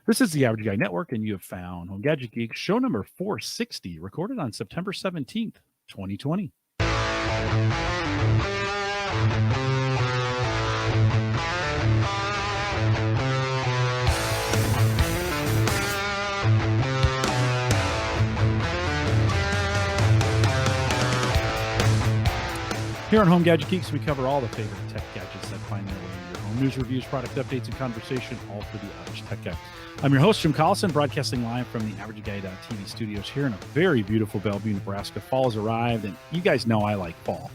This is the Average Guy Network, and you have found Home Gadget Geeks, show number 460, recorded on September 17th, 2020. Here on Home Gadget Geeks, we cover all the favorite tech gadgets that find their way in your home. News, reviews, product updates, and conversation, all for the average tech guy. I'm your host, Jim Collison, broadcasting live from the AverageGuy.tv studios here in a very beautiful Bellevue, Nebraska. Fall has arrived, and you guys know I like fall,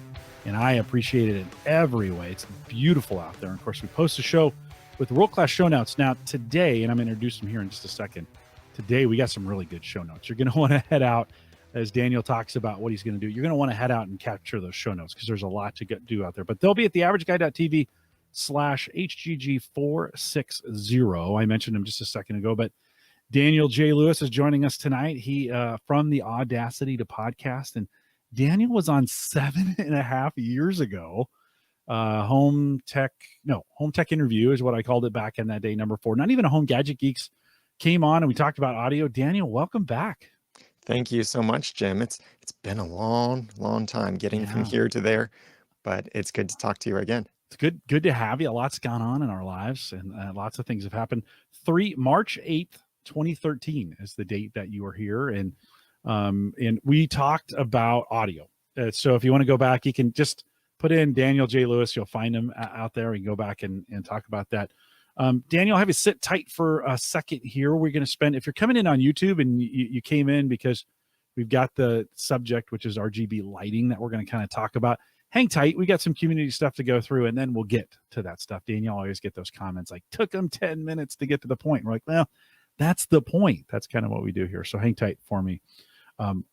and I appreciate it in every way. It's beautiful out there. And of course, we post a show with world-class show notes. Now, today, and I'm going to introduce them here in just a second, today we got some really good show notes. You're going to want to head out as Daniel talks about what he's going to do. You're going to want to head out and capture those show notes because there's a lot to do out there. But they'll be at the AverageGuy.tv/HGG460. I mentioned him just a second ago, but Daniel J. Lewis is joining us tonight. He from the Audacity to podcast, and Daniel was on 7.5 years ago. Home Tech Interview is what I called it back in that day, number 4. Not even a Home Gadget Geeks came on, and we talked about audio. Daniel, welcome back. Thank you so much, Jim. It's been a long time getting from here to there, but it's good to talk to you again. It's good to have you. A lot's gone on in our lives, and lots of things have happened. March 8th, 2013 is the date that you were here, and we talked about audio. So if you want to go back, you can just put in Daniel J. Lewis. You'll find him out there. We can go back and talk about that. Daniel, I'll have you sit tight for a second here. We're going to spend, if you're coming in on YouTube and you came in because we've got the subject, which is RGB lighting, that we're going to kind of talk about. Hang tight. We got some community stuff to go through, and then we'll get to that stuff. Daniel always get those comments like, took them 10 minutes to get to the point. We're like, well, that's the point. That's kind of what we do here. So hang tight for me. 1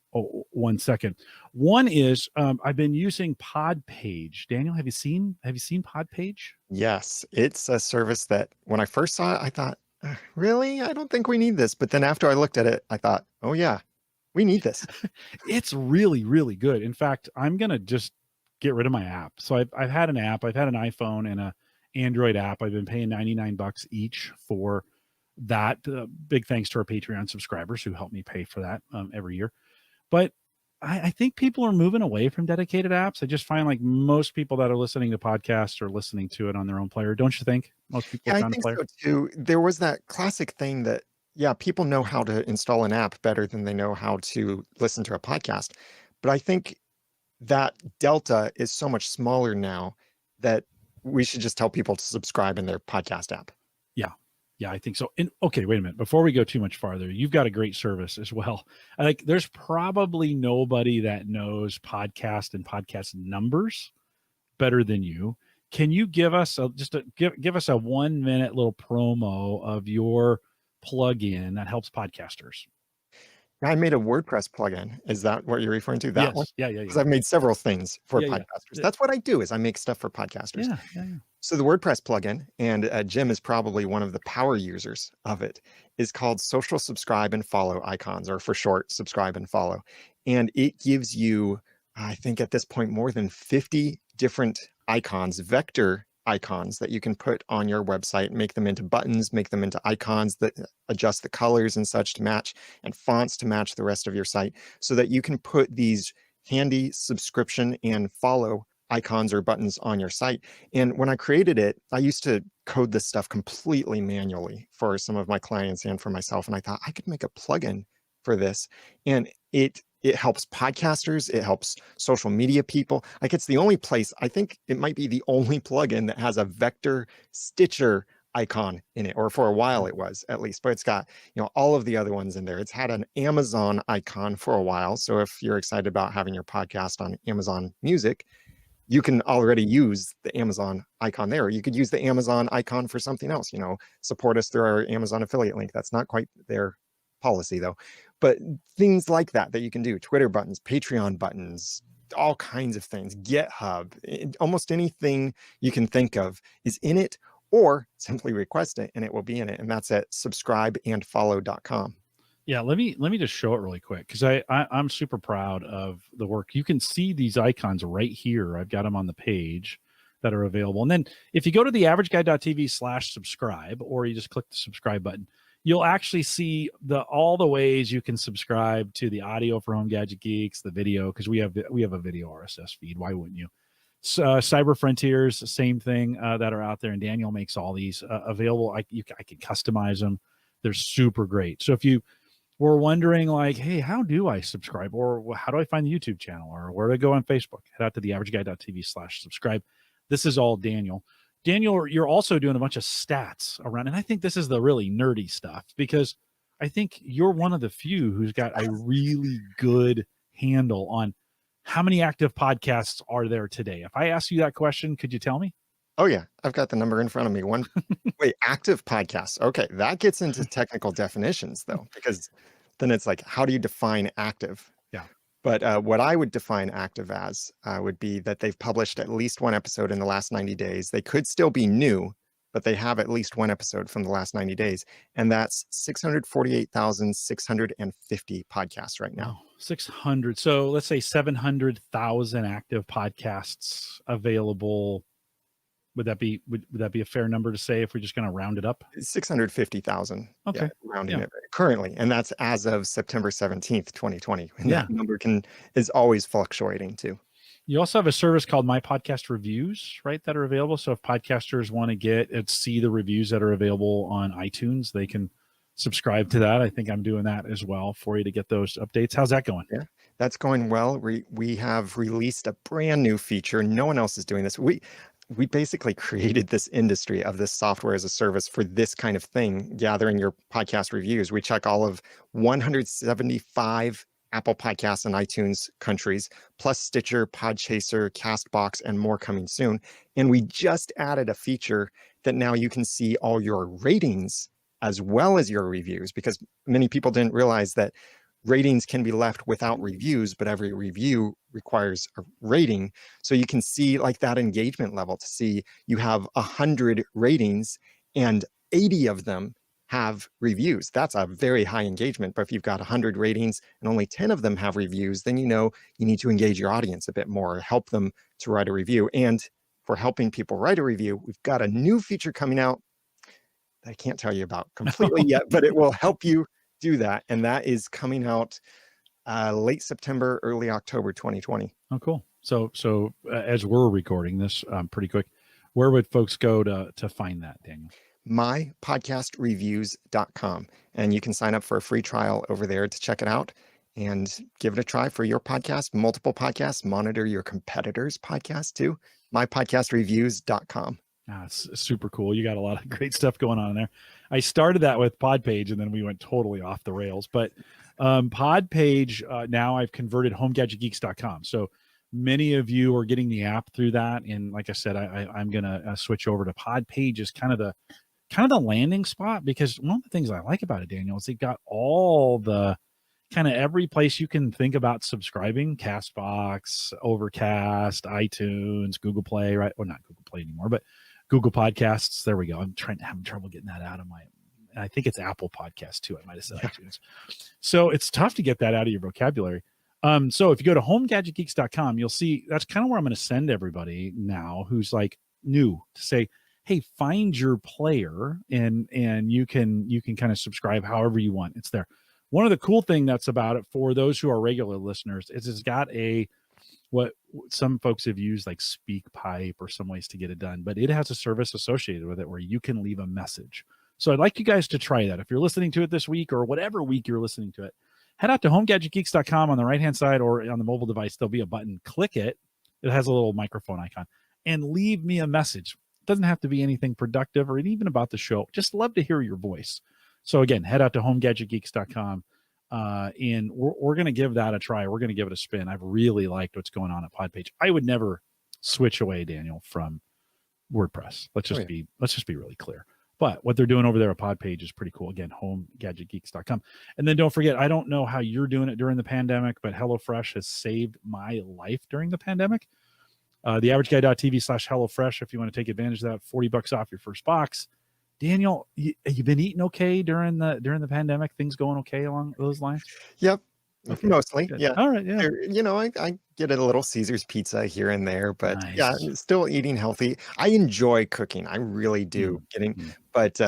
second. One is I've been using Podpage. Daniel, have you seen Podpage? Yes, it's a service that when I first saw it, I thought, really? I don't think we need this. But then after I looked at it, I thought, oh yeah, we need this. It's really, really good. In fact, I'm going to just get rid of my app. So I've had an app. I've had an iPhone and a Android app. I've been paying $99 each for that. Big thanks to our Patreon subscribers who help me pay for that every year. But I think people are moving away from dedicated apps. I just find like most people that are listening to podcasts are listening to it on their own player. Don't you think? Most people I think so too. There was that classic thing that, people know how to install an app better than they know how to listen to a podcast. But I think that delta is so much smaller now that we should just tell people to subscribe in their podcast app. Yeah, I think so. And okay, wait a minute. Before we go too much farther, you've got a great service as well. Like, there's probably nobody that knows podcast and podcast numbers better than you. Can you give us give us a 1 minute little promo of your plugin that helps podcasters? I made a WordPress plugin. Is that what you're referring to? That one? Yeah. Because I've made several things for podcasters. Yeah. That's what I do, is I make stuff for podcasters. Yeah. So the WordPress plugin, and Jim is probably one of the power users of it, is called Social Subscribe and Follow Icons, or for short, Subscribe and Follow. And it gives you, I think at this point, more than 50 different icons, vector icons that you can put on your website, make them into buttons, make them into icons that adjust the colors and such to match, and fonts to match the rest of your site, so that you can put these handy subscription and follow icons or buttons on your site. And when I created it, I used to code this stuff completely manually for some of my clients and for myself. And I thought I could make a plugin for this. And it helps podcasters. It helps social media people. Like, it's the only place, I think it might be the only plugin that has a vector stitcher icon in it, or for a while it was, at least, but it's got, all of the other ones in there. It's had an Amazon icon for a while. So if you're excited about having your podcast on Amazon Music, you can already use the Amazon icon there. You could use the Amazon icon for something else, support us through our Amazon affiliate link. That's not quite their policy though, but things like that you can do. Twitter buttons, Patreon buttons, all kinds of things. GitHub, almost anything you can think of is in it, or simply request it and it will be in it. And that's at subscribeandfollow.com. Yeah, let me just show it really quick, because I'm super proud of the work. You can see these icons right here. I've got them on the page that are available. And then if you go to the AverageGuy.tv/subscribe, or you just click the subscribe button, you'll actually see all the ways you can subscribe to the audio for Home Gadget Geeks, the video, because we have a video RSS feed. Why wouldn't you? So, Cyber Frontiers, same thing that are out there, and Daniel makes all these available. I can customize them. They're super great. So if you were wondering, like, hey, how do I subscribe, or how do I find the YouTube channel, or where do I go on Facebook, head out to theaverageguy.tv/subscribe. This is all Daniel. Daniel, you're also doing a bunch of stats around, and I think this is the really nerdy stuff, because I think you're one of the few who's got a really good handle on how many active podcasts are there today. If I ask you that question, could you tell me? Oh yeah, I've got the number in front of me. Wait, active podcasts. Okay, that gets into technical definitions though, because then it's like, how do you define active? Yeah. But what I would define active as would be that they've published at least one episode in the last 90 days. They could still be new, but they have at least one episode from the last 90 days. And that's 648,650 podcasts right now. Wow, 600. So let's say 700,000 active podcasts available. Would that be a fair number to say if we're just going to round it up? 650,000. Okay. Yeah, rounding it currently. And that's as of September 17th, 2020. And that number is always fluctuating too. You also have a service called My Podcast Reviews, right, that are available. So if podcasters want to see the reviews that are available on iTunes, they can subscribe to that. I think I'm doing that as well for you to get those updates. How's that going? Yeah, that's going well. We have released a brand new feature. No one else is doing this. We basically created this industry of this software as a service for this kind of thing, gathering your podcast reviews. We check all of 175 Apple Podcasts and iTunes countries, plus Stitcher, Podchaser, Castbox, and more coming soon. And we just added a feature that now you can see all your ratings as well as your reviews, because many people didn't realize that ratings can be left without reviews, but every review requires a rating. So you can see like that engagement level to see you have 100 ratings and 80 of them have reviews. That's a very high engagement. But if you've got 100 ratings and only 10 of them have reviews, then you know you need to engage your audience a bit more, help them to write a review. And for helping people write a review, we've got a new feature coming out that I can't tell you about completely yet, but it will help you do that. And that is coming out late September, early October 2020. Oh, cool. So as we're recording this pretty quick, where would folks go to find that, Daniel? mypodcastreviews.com. And you can sign up for a free trial over there to check it out and give it a try for your podcast, multiple podcasts, monitor your competitors' podcasts too. mypodcastreviews.com. It's super cool. You got a lot of great stuff going on in there. I started that with Podpage, and then we went totally off the rails. But Podpage, now I've converted homegadgetgeeks.com. So many of you are getting the app through that. And like I said, I'm going to switch over to Podpage as kind of the landing spot, because one of the things I like about it, Daniel, is they've got all the kind of every place you can think about subscribing: Castbox, Overcast, iTunes, Google Play, right? Well, not Google Play anymore, but Google Podcasts. There we go. I'm having trouble getting that out of I think it's Apple Podcasts too. I might have said iTunes. So it's tough to get that out of your vocabulary. So if you go to homegadgetgeeks.com, you'll see that's kind of where I'm going to send everybody now who's like new, to say, hey, find your player and you can kind of subscribe however you want. It's there. One of the cool thing that's about it for those who are regular listeners is it's got what some folks have used, like SpeakPipe or some ways to get it done, but it has a service associated with it where you can leave a message. So I'd like you guys to try that. If you're listening to it this week or whatever week you're listening to it, head out to homegadgetgeeks.com on the right-hand side, or on the mobile device, there'll be a button. Click it. It has a little microphone icon, and leave me a message. It doesn't have to be anything productive or even about the show. Just love to hear your voice. So again, head out to homegadgetgeeks.com. And we're going to give that a try. We're going to give it a spin. I've really liked what's going on at Podpage. I would never switch away, Daniel, from WordPress. Let's just be really clear. But what they're doing over there at Podpage is pretty cool. Again, homegadgetgeeks.com. And then don't forget, I don't know how you're doing it during the pandemic, but HelloFresh has saved my life during the pandemic. theaverageguy.tv/HelloFresh if you want to take advantage of that. $40 off your first box. Daniel, you been eating okay during the pandemic? Things going okay along those lines? Yep. Okay. Mostly. Good. Yeah. All right. Yeah. I get a little Caesar's pizza here and there, but nice. still eating healthy. I enjoy cooking. I really do. But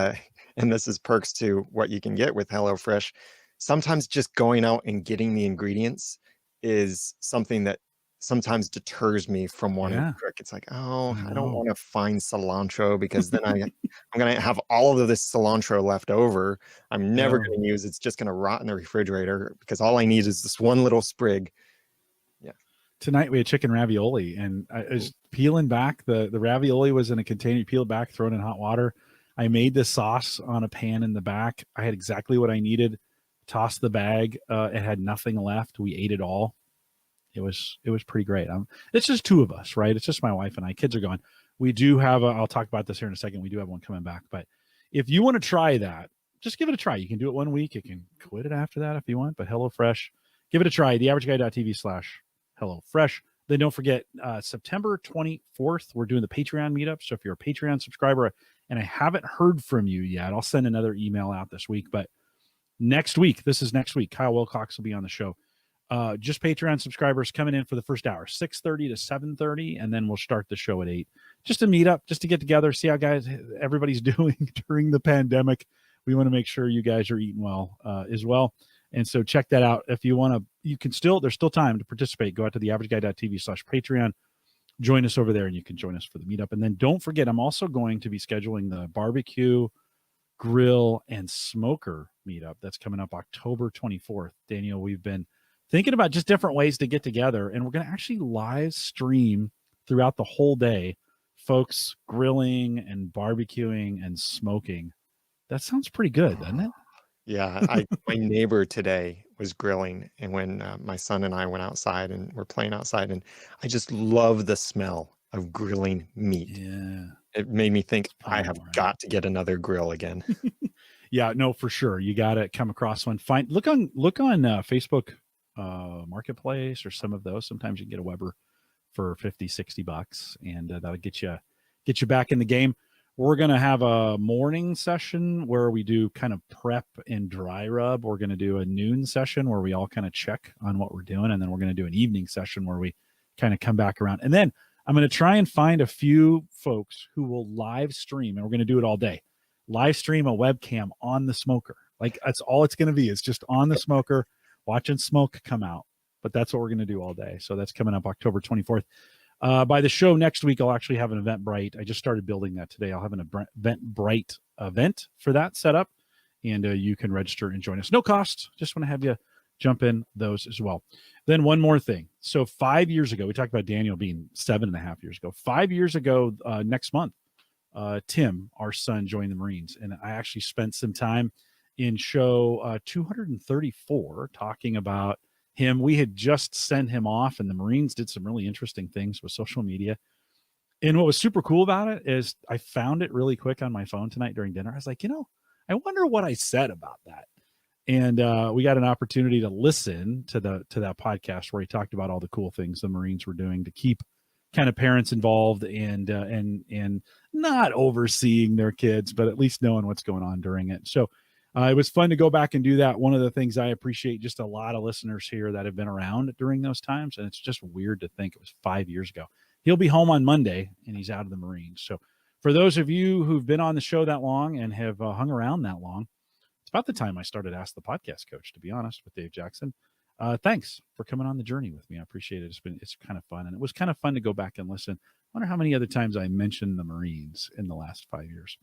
And this is perks to what you can get with HelloFresh. Sometimes just going out and getting the ingredients is something that sometimes deters me from wanting to Yeah, cook. It's like, oh, I I don't know. want to find cilantro because then I'm going to have all of this cilantro left over. I'm never Yeah. going to use. It's just going to rot in the refrigerator because all I need is this one little sprig. Yeah. Tonight we had chicken ravioli, and I was peeling back the ravioli was in a container. You peel it back, throw it in hot water. I made the sauce on a pan in the back. I had exactly what I needed. Tossed the bag. It had nothing left. We ate it all. It was pretty great. It's just two of us, right? It's just my wife and I. Kids are gone. We do have I'll talk about this here in a second. We do have one coming back, but if you want to try that, just give it a try. You can do it 1 week. You can quit it after that if you want. But HelloFresh, give it a try. TheAverageGuy.tv/HelloFresh. Then don't forget September 24th, we're doing the Patreon meetup. So if you're a Patreon subscriber and I haven't heard from you yet, I'll send another email out this week. But next week, Kyle Wilcox will be on the show. Just Patreon subscribers coming in for the first hour, 6:30 to 7:30, and then we'll start the show at 8. Just to meet up, just to get together, see how everybody's doing during the pandemic. We want to make sure you guys are eating well as well. And so check that out. If you want to, there's still time to participate. Go out to theaverageguy.tv/Patreon. Join us over there, and you can join us for the meetup. And then don't forget, I'm also going to be scheduling the barbecue, grill, and smoker meetup. That's coming up October 24th. Daniel, we've been thinking about just different ways to get together, and we're going to actually live stream throughout the whole day, folks grilling and barbecuing and smoking. That sounds pretty good, doesn't it? Yeah, my neighbor today was grilling, and when my son and I went outside and we're playing outside, and I just love the smell of grilling meat. Yeah. It made me think I have Right? got to get another grill again. Yeah, no, for sure. You got to come across one. Look on Facebook Marketplace or some of those. Sometimes you can get a Weber for $50-$60, and that'll get you back in the game. We're going to have a morning session where we do kind of prep and dry rub. We're going to do a noon session where we all kind of check on what we're doing. And then we're going to do an evening session where we kind of come back around. And then I'm going to try and find a few folks who will live stream, and we're going to do it all day. Live stream a webcam on the smoker. Like that's all it's going to be. It's just on the smoker, watching smoke come out. But that's what we're going to do all day. So that's coming up October 24th. By the show next week, I'll actually have an Eventbrite. I just started building that today. I'll have an Eventbrite event for that set up, and you can register and join us. No cost. Just want to have you jump in those as well. Then one more thing. So 5 years ago, we talked about Daniel being 7.5 years ago. 5 years ago, next month, Tim, our son, joined the Marines, and I actually spent some time in show 234 talking about him. We had just sent him off, and the Marines did some really interesting things with social media. And what was super cool about it is I found it really quick on my phone tonight during dinner. I was like, I wonder what I said about that. And we got an opportunity to listen to that podcast where he talked about all the cool things the Marines were doing to keep kind of parents involved and not overseeing their kids, but at least knowing what's going on during it. So it was fun to go back and do that. One of the things I appreciate, just a lot of listeners here that have been around during those times. And it's just weird to think it was 5 years ago. He'll be home on Monday and he's out of the Marines. So for those of you who've been on the show that long and have hung around that long, it's about the time I started Ask the Podcast Coach, to be honest, with Dave Jackson. Thanks for coming on the journey with me. I appreciate it. It's kind of fun. And it was kind of fun to go back and listen. I wonder how many other times I mentioned the Marines in the last 5 years.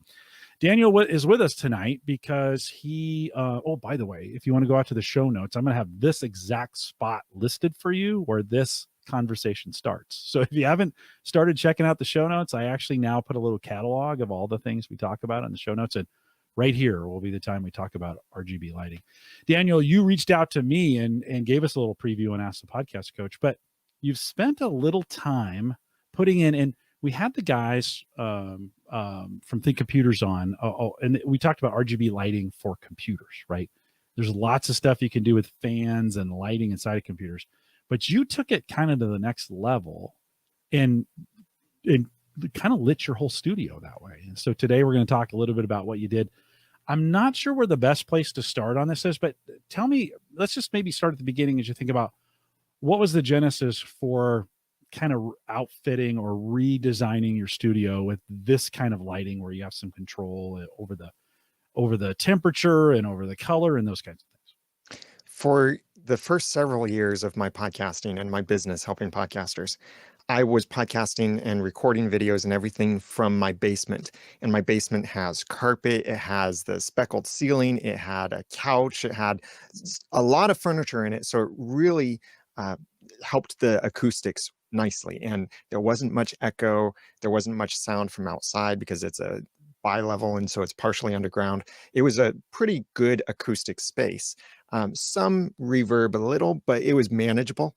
Daniel is with us tonight because he, by the way, if you want to go out to the show notes, I'm going to have this exact spot listed for you where this conversation starts. So if you haven't started checking out the show notes, I actually now put a little catalog of all the things we talk about in the show notes. And right here will be the time we talk about RGB lighting. Daniel, you reached out to me and gave us a little preview and asked the podcast coach, but you've spent a little time putting in, and we had the guys from Think Computers on, and we talked about RGB lighting for computers, right? There's lots of stuff you can do with fans and lighting inside of computers, but you took it kind of to the next level and kind of lit your whole studio that way. And so today we're going to talk a little bit about what you did. I'm not sure where the best place to start on this is, but tell me, let's just maybe start at the beginning as you think about what was the genesis for kind of outfitting or redesigning your studio with this kind of lighting where you have some control over the temperature and over the color and those kinds of things? For the first several years of my podcasting and my business helping podcasters, I was podcasting and recording videos and everything from my basement. And my basement has carpet, it has the speckled ceiling, it had a couch, it had a lot of furniture in it. So it really uh, helped the acoustics nicely. And there wasn't much echo, there wasn't much sound from outside because it's a bi-level and so it's partially underground. It was a pretty good acoustic space. Some reverb a little, but it was manageable.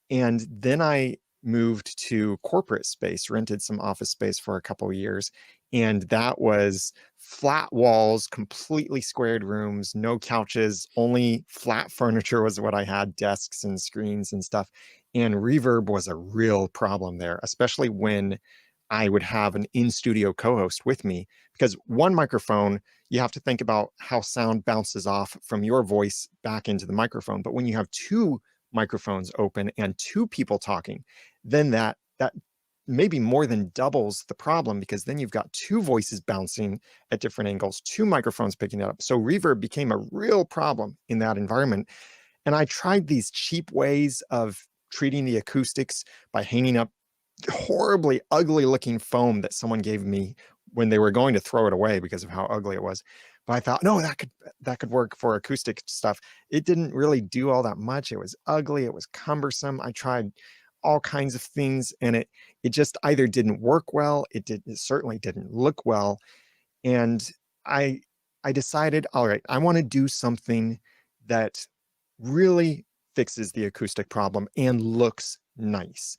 And then I moved to corporate space, rented some office space for a couple of years. And that was flat walls, completely squared rooms, no couches, only flat furniture was what I had, desks and screens and stuff. And reverb was a real problem there, especially when I would have an in-studio co-host with me, because one microphone, you have to think about how sound bounces off from your voice back into the microphone. But when you have two microphones open and two people talking, then that maybe more than doubles the problem, because then you've got two voices bouncing at different angles, two microphones picking it up. So reverb became a real problem in that environment. And I tried these cheap ways of treating the acoustics by hanging up horribly ugly looking foam that someone gave me when they were going to throw it away because of how ugly it was. But I thought, no, that could work for acoustic stuff. It didn't really do all that much. It was ugly, it was cumbersome. I tried all kinds of things and it just either didn't work well, it certainly didn't look well. And I decided, all right, I want to do something that really fixes the acoustic problem and looks nice.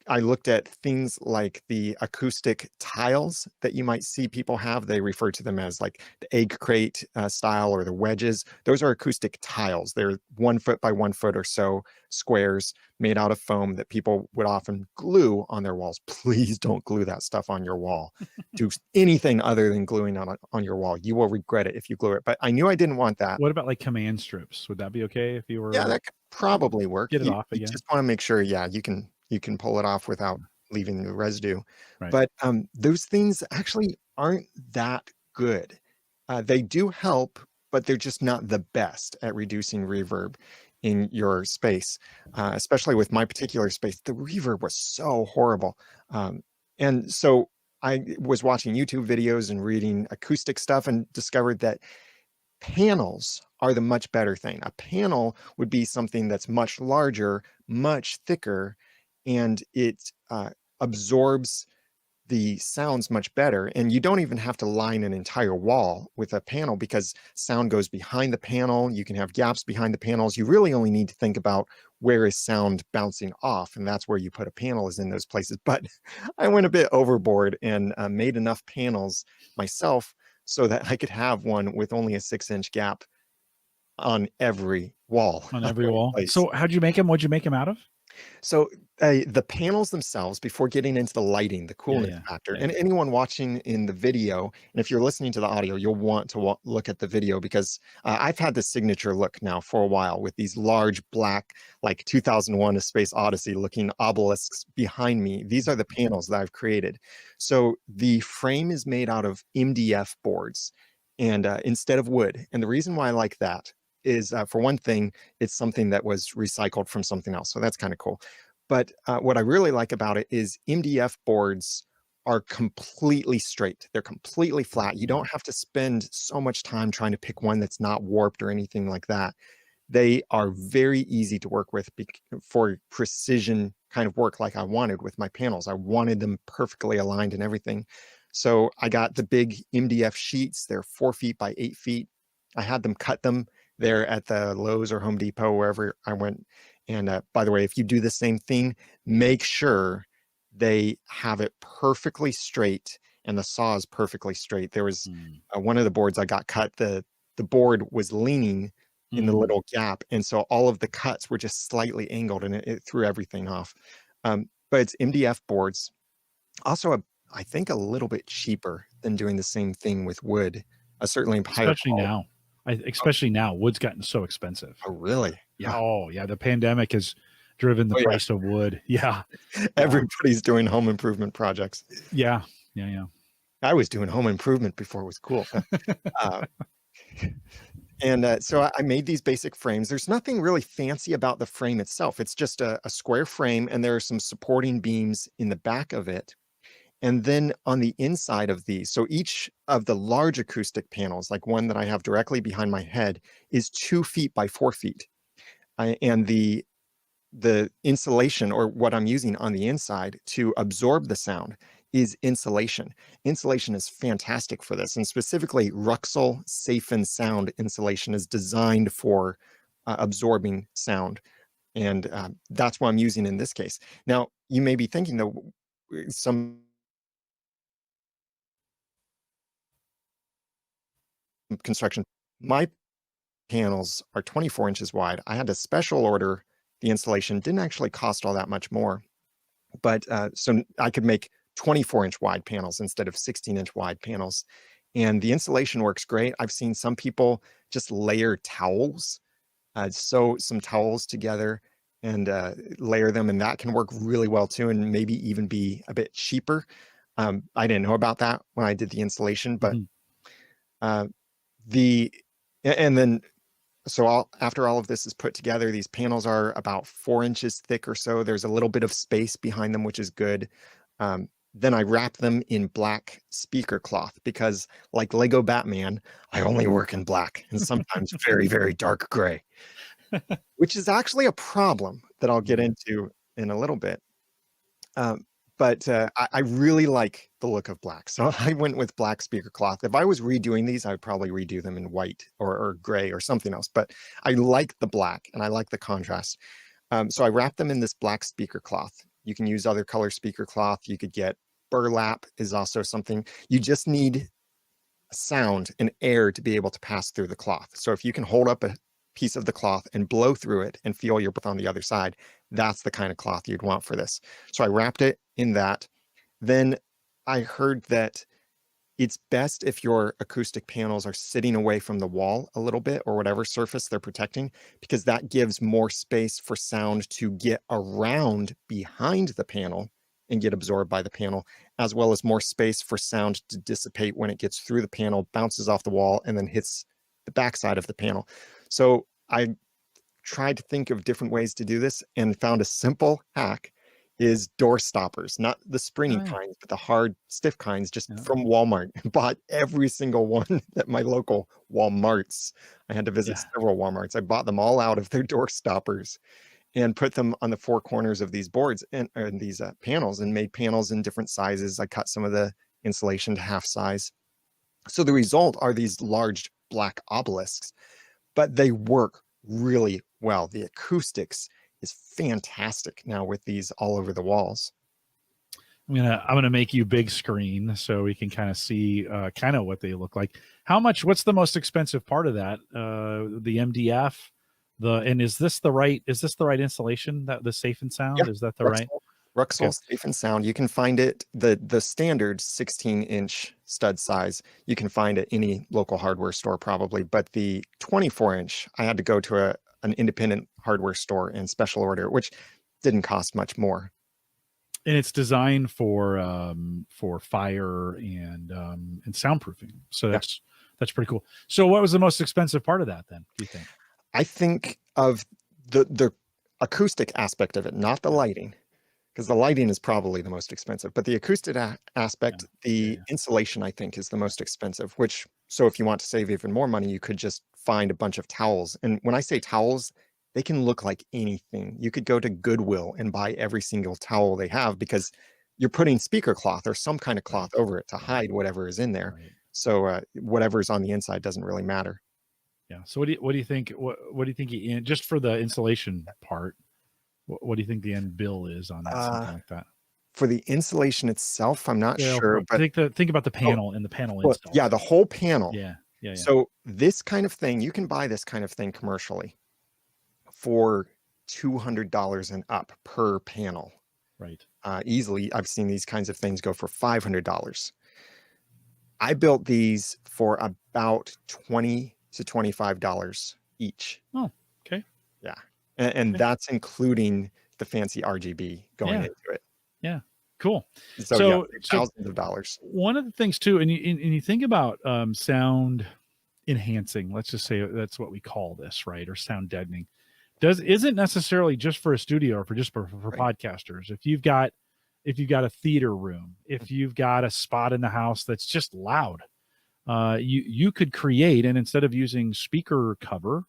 I looked at things like the acoustic tiles that you might see people have. They refer to them as like the egg crate style or the wedges. Those are acoustic tiles. They're 1 foot by 1 foot or so squares made out of foam that people would often glue on their walls. Please don't glue that stuff on your wall. Do anything other than gluing on your wall. You will regret it if you glue it. But I knew I didn't want that. What about like command strips? Would that be okay if you were? Yeah, that could probably work. Get it off You again. just want to make sure, yeah, you can pull it off without leaving the residue. Right. But those things actually aren't that good. They do help, but they're just not the best at reducing reverb in your space, especially with my particular space. The reverb was so horrible. And so I was watching YouTube videos and reading acoustic stuff and discovered that panels are the much better thing. A panel would be something that's much larger, much thicker, and it absorbs the sounds much better. And you don't even have to line an entire wall with a panel because sound goes behind the panel. You can have gaps behind the panels. You really only need to think about where is sound bouncing off, and that's where you put a panel, is in those places. But I went a bit overboard and made enough panels myself so that I could have one with only a 6-inch gap on every wall. On every wall. Place. So how'd you make them? What'd you make them out of? So the panels themselves, before getting into the lighting, the coolness factor, and anyone watching in the video, and if you're listening to the audio, you'll want to look at the video, because I've had the signature look now for a while with these large black, like 2001: A Space Odyssey looking obelisks behind me. These are the panels that I've created. So the frame is made out of MDF boards and instead of wood. And the reason why I like that is, for one thing, it's something that was recycled from something else. So that's kind of cool. But what I really like about it is MDF boards are completely straight. They're completely flat. You don't have to spend so much time trying to pick one that's not warped or anything like that. They are very easy to work with for precision kind of work like I wanted with my panels. I wanted them perfectly aligned and everything. So I got the big MDF sheets. They're 4 feet by 8 feet. I had them cut them there at the Lowe's or Home Depot, wherever I went. And by the way, if you do the same thing, make sure they have it perfectly straight and the saw is perfectly straight. There was one of the boards I got cut, the board was leaning in the little gap. And so all of the cuts were just slightly angled and it threw everything off. But it's MDF boards. Also, I think a little bit cheaper than doing the same thing with wood. Certainly higher especially quality. now. Especially now, wood's gotten so expensive. Oh, really? Yeah. Oh, yeah. The pandemic has driven the price of wood. Yeah. Everybody's doing home improvement projects. Yeah. I was doing home improvement before it was cool. Uh, and so I made these basic frames. There's nothing really fancy about the frame itself. It's just a square frame, and there are some supporting beams in the back of it. And then on the inside of these, so each of the large acoustic panels, like one that I have directly behind my head, is 2 feet by 4 feet. And the insulation, or what I'm using on the inside to absorb the sound, is insulation. Insulation is fantastic for this, and specifically Ruxel Safe and Sound insulation is designed for absorbing sound, and that's what I'm using in this case. Now, you may be thinking, though, some construction, my panels are 24 inches wide. I had to special order the insulation. Didn't actually cost all that much more, but so I could make 24-inch wide panels instead of 16-inch wide panels. And the insulation works great. I've seen some people just layer towels, sew some towels together and layer them, and that can work really well too, and maybe even be a bit cheaper. I didn't know about that when I did the insulation, but and then so after all of this is put together, these panels are about 4 inches thick or so. There's a little bit of space behind them, which is good. Then I wrap them in black speaker cloth because, like Lego Batman, I only work in black and sometimes very, very dark gray, which is actually a problem that I'll get into in a little bit. But I really like the look of black. So I went with black speaker cloth. If I was redoing these, I would probably redo them in white or gray or something else. But I like the black and I like the contrast. So I wrapped them in this black speaker cloth. You can use other color speaker cloth. You could get burlap is also something. You just need sound and air to be able to pass through the cloth. So if you can hold up a piece of the cloth and blow through it and feel your breath on the other side, that's the kind of cloth you'd want for this. So I wrapped it in that. Then I heard that it's best if your acoustic panels are sitting away from the wall a little bit, or whatever surface they're protecting, because that gives more space for sound to get around behind the panel and get absorbed by the panel, as well as more space for sound to dissipate when it gets through the panel, bounces off the wall, and then hits the backside of the panel. So I tried to think of different ways to do this and found a simple hack is door stoppers, not the springy kinds, but the hard, stiff kinds, just from Walmart. Bought every single one at my local Walmarts. I had to visit several Walmarts. I bought them all out of their door stoppers and put them on the 4 corners of these boards and these panels, and made panels in different sizes. I cut some of the insulation to half size. So the result are these large black obelisks, but they work really well. The acoustics is fantastic now with these all over the walls. I'm gonna make you big screen so we can kind of see kind of what they look like. What's the most expensive part of that? The MDF, and is this the right installation, that the Safe and Sound? Yeah, is that the right Ruxel Safe and Sound? You can find it, the standard 16-inch stud size, you can find at any local hardware store probably, but the 24-inch, I had to go to an independent hardware store and special order, which didn't cost much more. And it's designed for fire and soundproofing. So that's pretty cool. So what was the most expensive part of that then, do you think? I think of the acoustic aspect of it, not the lighting, because the lighting is probably the most expensive, but the acoustic aspect, insulation, I think, is the most expensive, so if you want to save even more money, you could just find a bunch of towels. And when I say towels, they can look like anything. You could go to Goodwill and buy every single towel they have, because you're putting speaker cloth or some kind of cloth over it to hide whatever is in there. Right. So whatever's on the inside doesn't really matter. Yeah. So what do you think? What do you think just for the insulation part? What do you think the end bill is on that? Something like that. For the insulation itself, I'm not sure. But think about the panel and the panel install. Yeah, the whole panel. Yeah. So this kind of thing, you can buy this kind of thing commercially for $200 and up per panel. Right. Easily, I've seen these kinds of things go for $500. I built these for about $20 to $25 each. Oh, okay. Yeah. And that's including the fancy RGB going into it. Yeah. Cool. So yeah, So thousands of dollars. one of the things too, and you think about sound enhancing, let's just say that's what we call this, right? Or sound deadening isn't necessarily just for a studio or for just for Right. podcasters. If you've got a theater room, if you've got a spot in the house that's just loud, you could create, and instead of using speaker cover,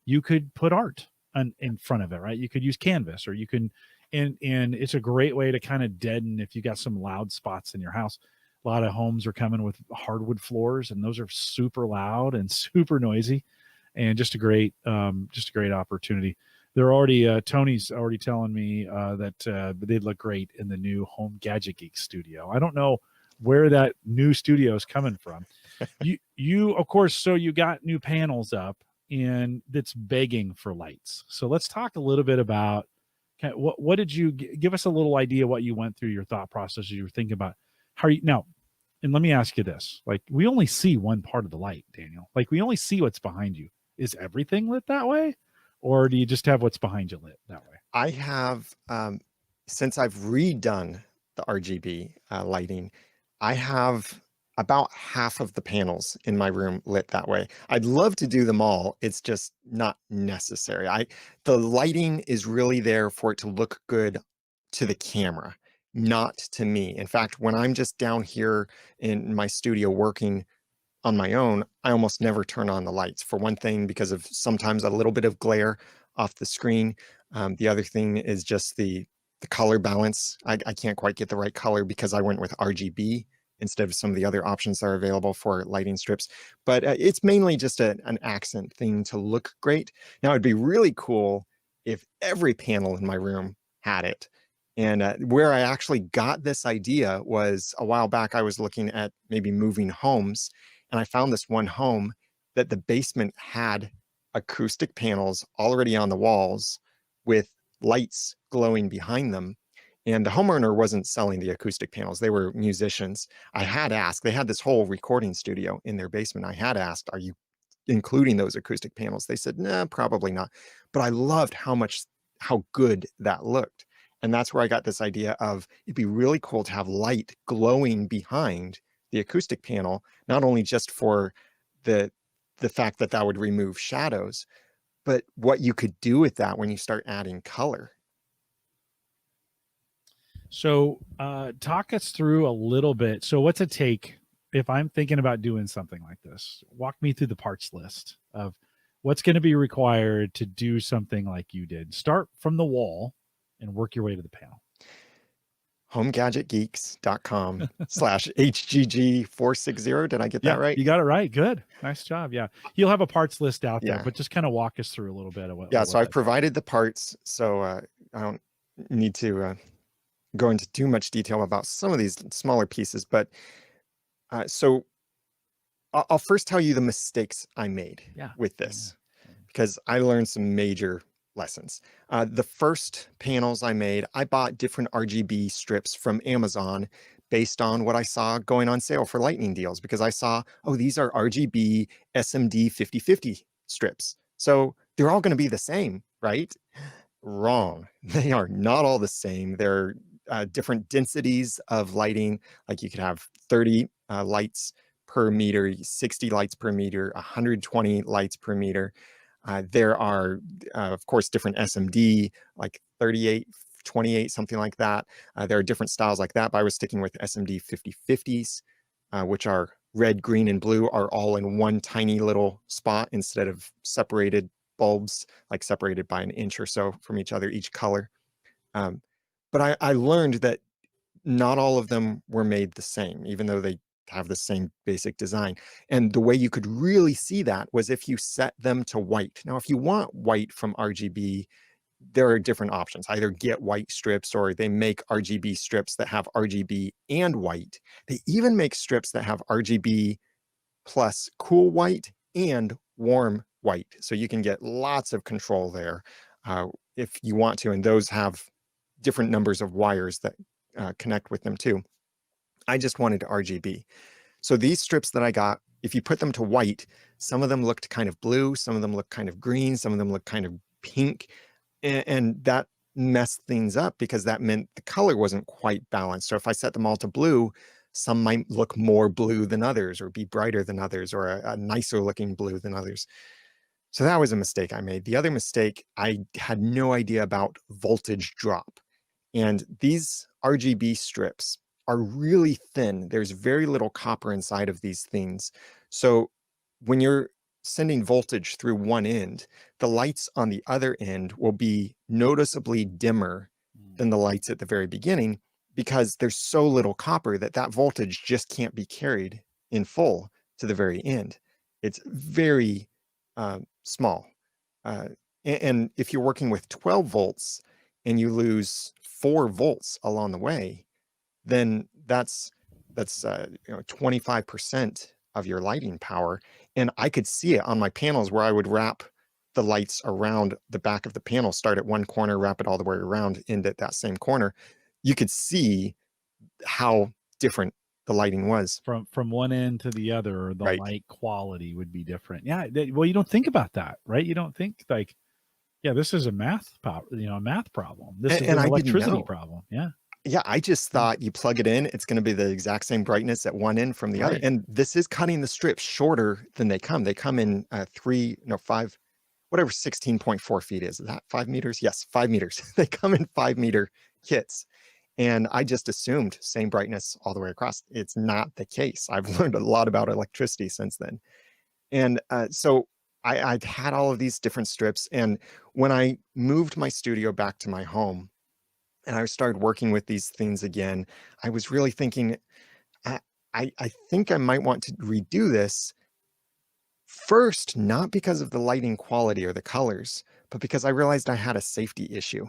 you could put art in front of it, right? You could use canvas, or you can, and it's a great way to kind of deaden if you got some loud spots in your house. A lot of homes are coming with hardwood floors, and those are super loud and super noisy, and just a great opportunity. They're already Tony's already telling me that they'd look great in the new home Gadget Geeks studio. I don't know where that new studio is coming from. You of course, so you got new panels up, and that's begging for lights. So let's talk a little bit about what did you give us a little idea what you went through, your thought process as you were thinking about how are you now. And let me ask you this, like, we only see one part of the light, Daniel. Like, we only see what's behind you. Is everything lit that way, or do you just have what's behind you lit that way? I have, since I've redone the RGB lighting, I have about half of the panels in my room lit that way. I'd love to do them all. It's just not necessary. The lighting is really there for it to look good to the camera, not to me. In fact, when I'm just down here in my studio working on my own, I almost never turn on the lights. For one thing, because of sometimes a little bit of glare off the screen. The other thing is just the color balance. I can't quite get the right color because I went with RGB instead of some of the other options that are available for lighting strips. But it's mainly just an accent thing to look great. Now, it'd be really cool if every panel in my room had it. And where I actually got this idea was a while back. I was looking at maybe moving homes, and I found this one home that the basement had acoustic panels already on the walls with lights glowing behind them. And the homeowner wasn't selling the acoustic panels. They were musicians. I had asked, they had this whole recording studio in their basement. I had asked, are you including those acoustic panels? They said, nah, probably not. But I loved how good that looked. And that's where I got this idea of it'd be really cool to have light glowing behind the acoustic panel, not only just for the fact that that would remove shadows, but what you could do with that when you start adding color. So talk us through a little bit. So what's it take if I'm thinking about doing something like this? Walk me through the parts list of what's going to be required to do something like you did. Start from the wall and work your way to the panel. homegadgetgeeks.com/HGG460. Did I get that right? You got it right. Good. Nice job. Yeah. You'll have a parts list out there, Yeah. but just kind of walk us through a little bit of what. Yeah. So I've provided the parts, so I don't need to go into too much detail about some of these smaller pieces, but so I'll first tell you the mistakes I made with this, because I learned some major lessons. The first panels I made, I bought different RGB strips from Amazon based on what I saw going on sale for lightning deals, because I saw, oh, these are RGB SMD 50/50 strips. So they're all going to be the same, right? Wrong. They are not all the same. They're different densities of lighting. Like you could have 30 lights per meter, 60 lights per meter, 120 lights per meter. There are, of course, different SMD, like 38, 28, something like that. There are different styles like that, but I was sticking with SMD 50/50s, which are red, green, and blue are all in one tiny little spot instead of separated bulbs, like separated by an inch or so from each other, each color. But I learned that not all of them were made the same, even though they have the same basic design. And the way you could really see that was if you set them to white. Now, if you want white from RGB, there are different options. Either get white strips, or they make RGB strips that have RGB and white. They even make strips that have RGB plus cool white and warm white. So you can get lots of control there if you want to. And those have different numbers of wires that connect with them too. I just wanted RGB. So these strips that I got, if you put them to white, some of them looked kind of blue, some of them looked kind of green, some of them looked kind of pink. And that messed things up because that meant the color wasn't quite balanced. So if I set them all to blue, some might look more blue than others or be brighter than others or a nicer looking blue than others. So that was a mistake I made. The other mistake, I had no idea about voltage drop. And these RGB strips are really thin. There's very little copper inside of these things. So when you're sending voltage through one end, the lights on the other end will be noticeably dimmer than the lights at the very beginning because there's so little copper that that voltage just can't be carried in full to the very end. It's very small. And if you're working with 12 volts and you lose 4 volts along the way, then that's 25% of your lighting power. And I could see it on my panels where I would wrap the lights around the back of the panel, start at one corner, wrap it all the way around, end at that same corner. You could see how different the lighting was from one end to the other. The right. light quality would be different. Yeah. Well, you don't think about that, right? You don't think like, yeah, this is a math problem. This is an electricity problem. Yeah. Yeah, I just thought you plug it in, it's going to be the exact same brightness at one end from the other. And this is cutting the strips shorter than they come. They come in 16.4 feet is. Is that 5 meters? Yes, 5 meters. They come in 5 meter kits. And I just assumed same brightness all the way across. It's not the case. I've learned a lot about electricity since then. And so I'd had all of these different strips. And when I moved my studio back to my home, and I started working with these things again, I was really thinking, I think I might want to redo this first, not because of the lighting quality or the colors, but because I realized I had a safety issue.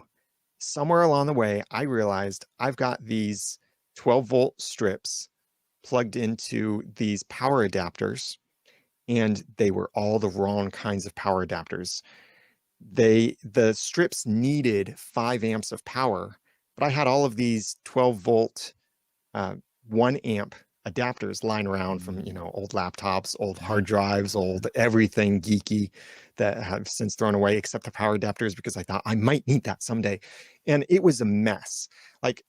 Somewhere along the way, I realized I've got these 12-volt strips plugged into these power adapters, and they were all the wrong kinds of power adapters. The strips needed 5 amps of power, but I had all of these 12-volt, 1 amp adapters lying around from, old laptops, old hard drives, old everything geeky that I've since thrown away, except the power adapters, because I thought I might need that someday. And it was a mess. Like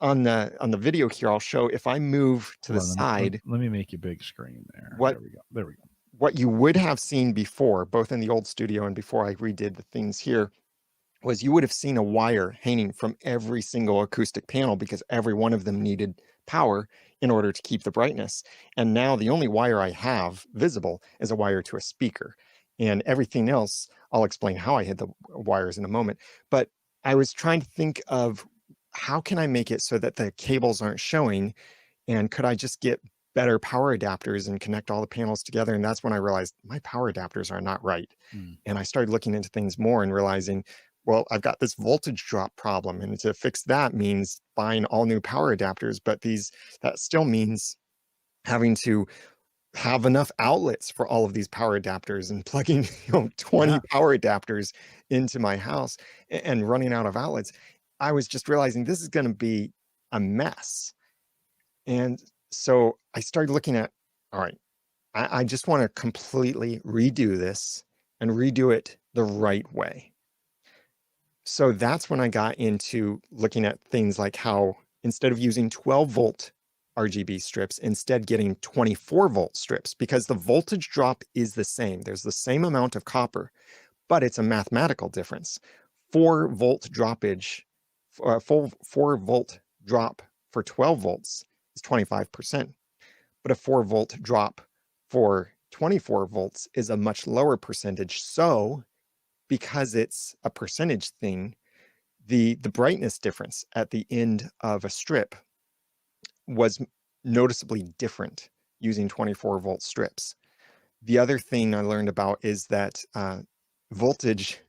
on the video here, I'll show if I move to the side. Let me make you big screen there. There we go. What you would have seen before, both in the old studio and before I redid the things here, was you would have seen a wire hanging from every single acoustic panel because every one of them needed power in order to keep the brightness. And now the only wire I have visible is a wire to a speaker. And everything else, I'll explain how I hid the wires in a moment. But I was trying to think of how can I make it so that the cables aren't showing, and could I just get better power adapters and connect all the panels together? And that's when I realized my power adapters are not right. And I started looking into things more and realizing, well, I've got this voltage drop problem, and to fix that means buying all new power adapters, but that still means having to have enough outlets for all of these power adapters and plugging 20 power adapters into my house and running out of outlets. I was just realizing this is going to be a mess. And so I started looking at, all right, I just want to completely redo this and redo it the right way. So that's when I got into looking at things like how instead of using 12-volt RGB strips, instead getting 24-volt strips, because the voltage drop is the same. There's the same amount of copper, but it's a mathematical difference. 4-volt droppage, 4-volt drop for 12 volts is 25%, but a 4-volt drop for 24 volts is a much lower percentage. So because it's a percentage thing, the brightness difference at the end of a strip was noticeably different using 24-volt strips. The other thing I learned about is that voltage,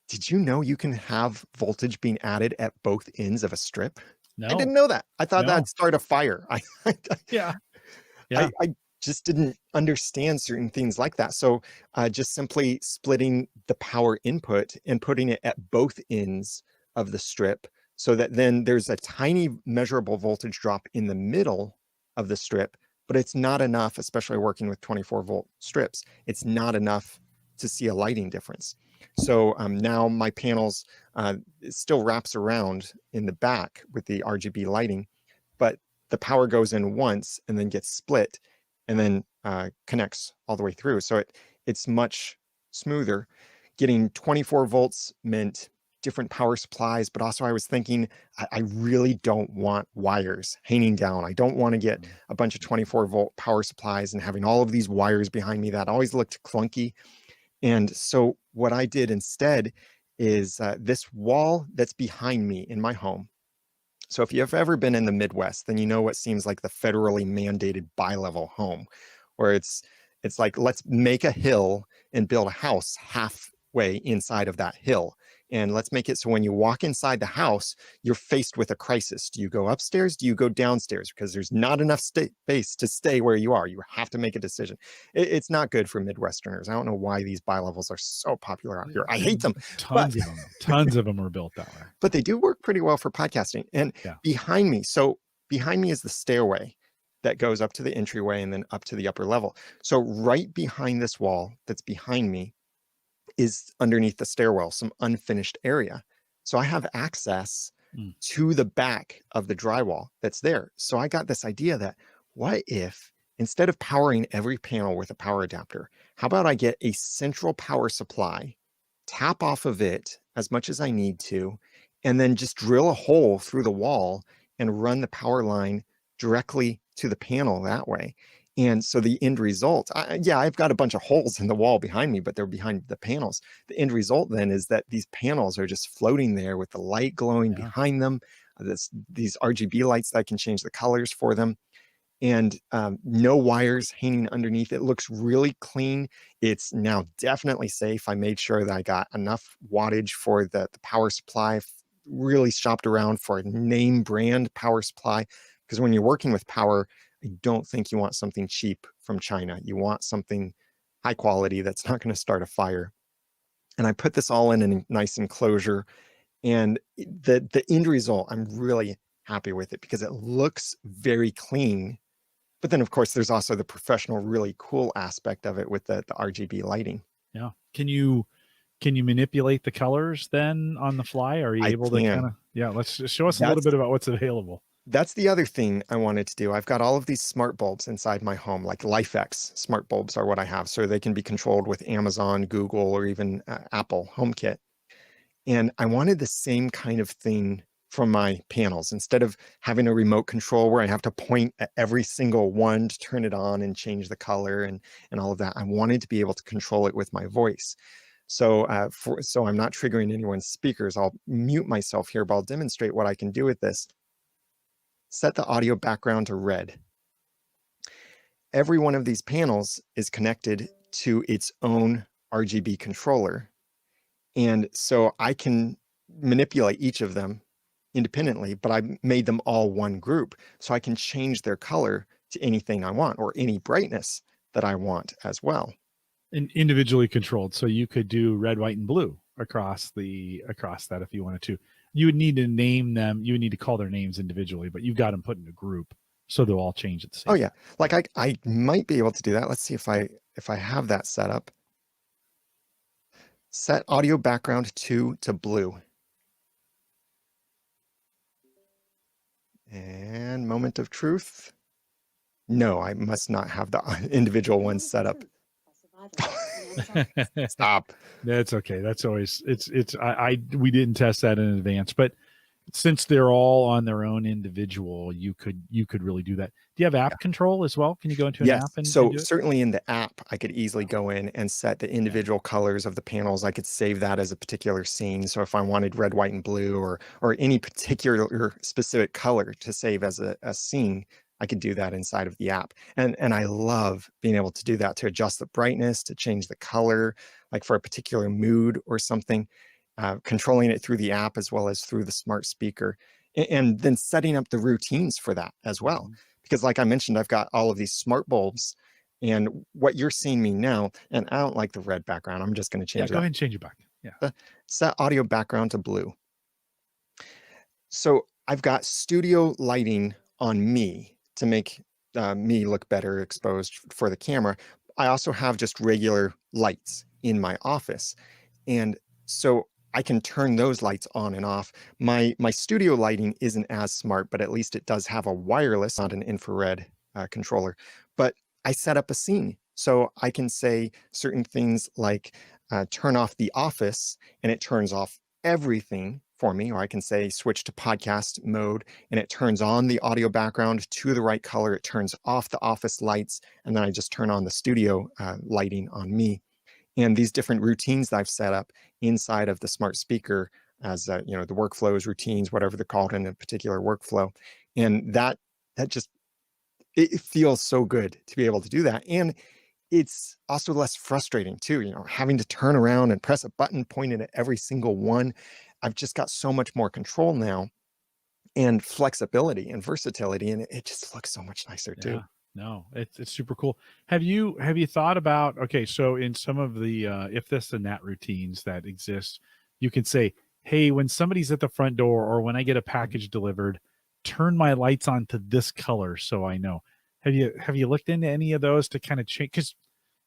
did you know you can have voltage being added at both ends of a strip? No. I didn't know that. I thought that'd start a fire. Yeah. I just didn't understand certain things like that. So just simply splitting the power input and putting it at both ends of the strip so that then there's a tiny measurable voltage drop in the middle of the strip, but it's not enough, especially working with 24-volt strips. It's not enough to see a lighting difference. So now my panels, it still wraps around in the back with the RGB lighting, but the power goes in once and then gets split and then connects all the way through. So it's much smoother. Getting 24 volts meant different power supplies, but also I was thinking, I really don't want wires hanging down. I don't want to get a bunch of 24-volt power supplies and having all of these wires behind me. That always looked clunky. And so what I did instead is this wall that's behind me in my home. So if you've ever been in the Midwest, then you know what seems like the federally mandated bi-level home, where it's like, let's make a hill and build a house halfway inside of that hill. And let's make it so when you walk inside the house, you're faced with a crisis. Do you go upstairs? Do you go downstairs? Because there's not enough space to stay where you are. You have to make a decision. It's not good for Midwesterners. I don't know why these bi-levels are so popular out here. I hate them. Tons of them are built that way. But they do work pretty well for podcasting. And behind me is the stairway that goes up to the entryway and then up to the upper level. So right behind this wall that's behind me is underneath the stairwell, some unfinished area. So I have access to the back of the drywall that's there. So I got this idea that what if instead of powering every panel with a power adapter, how about I get a central power supply, tap off of it as much as I need to, and then just drill a hole through the wall and run the power line directly to the panel that way. And so the end result, I've got a bunch of holes in the wall behind me, but they're behind the panels. The end result then is that these panels are just floating there with the light glowing behind them. These RGB lights that I can change the colors for them. And no wires hanging underneath. It looks really clean. It's now definitely safe. I made sure that I got enough wattage for the power supply, really shopped around for a name brand power supply. Because when you're working with power, I don't think you want something cheap from China. You want something high quality that's not going to start a fire. And I put this all in a nice enclosure. And the end result, I'm really happy with it because it looks very clean. But then, of course, there's also the professional, really cool aspect of it with the RGB lighting. Yeah. Can you manipulate the colors then on the fly? Are you able to kind of, let's just show us a little bit about what's available. That's the other thing I wanted to do. I've got all of these smart bulbs inside my home, like LifeX smart bulbs are what I have. So they can be controlled with Amazon, Google, or even Apple HomeKit. And I wanted the same kind of thing from my panels. Instead of having a remote control where I have to point at every single one to turn it on and change the color and all of that, I wanted to be able to control it with my voice. So so I'm not triggering anyone's speakers. I'll mute myself here, but I'll demonstrate what I can do with this. Set the audio background to red. Every one of these panels is connected to its own RGB controller. And so I can manipulate each of them independently, but I made them all one group. So I can change their color to anything I want or any brightness that I want as well. And individually controlled. So you could do red, white, and blue across that if you wanted to. You would need to name them. You would need to call their names individually, but you've got them put in a group, so they'll all change at the same. Oh yeah, like I might be able to do that. Let's see if I have that set up. Set audio background to blue. And moment of truth. No, I must not have the individual ones set up. Stop. That's okay. That's always we didn't test that in advance, but since they're all on their own individual, you could really do that. Do you have app control as well? Can you go into an app? So certainly in the app, I could easily go in and set the individual colors of the panels. I could save that as a particular scene. So if I wanted red, white, and blue, or any particular specific color to save as a scene, I could do that inside of the app. And I love being able to do that, to adjust the brightness, to change the color, like for a particular mood or something, controlling it through the app as well as through the smart speaker, and then setting up the routines for that as well. Because like I mentioned, I've got all of these smart bulbs, and what you're seeing me now, and I don't like the red background. I'm just going to change that. Go ahead and change it back. Yeah. Set audio background to blue. So I've got studio lighting on me to make me look better exposed for the camera. I also have just regular lights in my office. And so I can turn those lights on and off. My studio lighting isn't as smart, but at least it does have a wireless, not an infrared controller. But I set up a scene. So I can say certain things like turn off the office, and it turns off everything for me. Or I can say switch to podcast mode, and it turns on the audio background to the right color. It turns off the office lights, and then I just turn on the studio lighting on me. And these different routines that I've set up inside of the smart speaker as the workflows, routines, whatever they're called in a particular workflow. And that just, it feels so good to be able to do that. And it's also less frustrating too, having to turn around and press a button pointed at every single one. I've just got so much more control now, and flexibility and versatility, and it just looks so much nicer too. No, it's super cool. Have you thought about, okay, so in some of the if this and that routines that exist, you can say, hey, when somebody's at the front door or when I get a package delivered, turn my lights on to this color so I know. Have you looked into any of those to kind of change? Because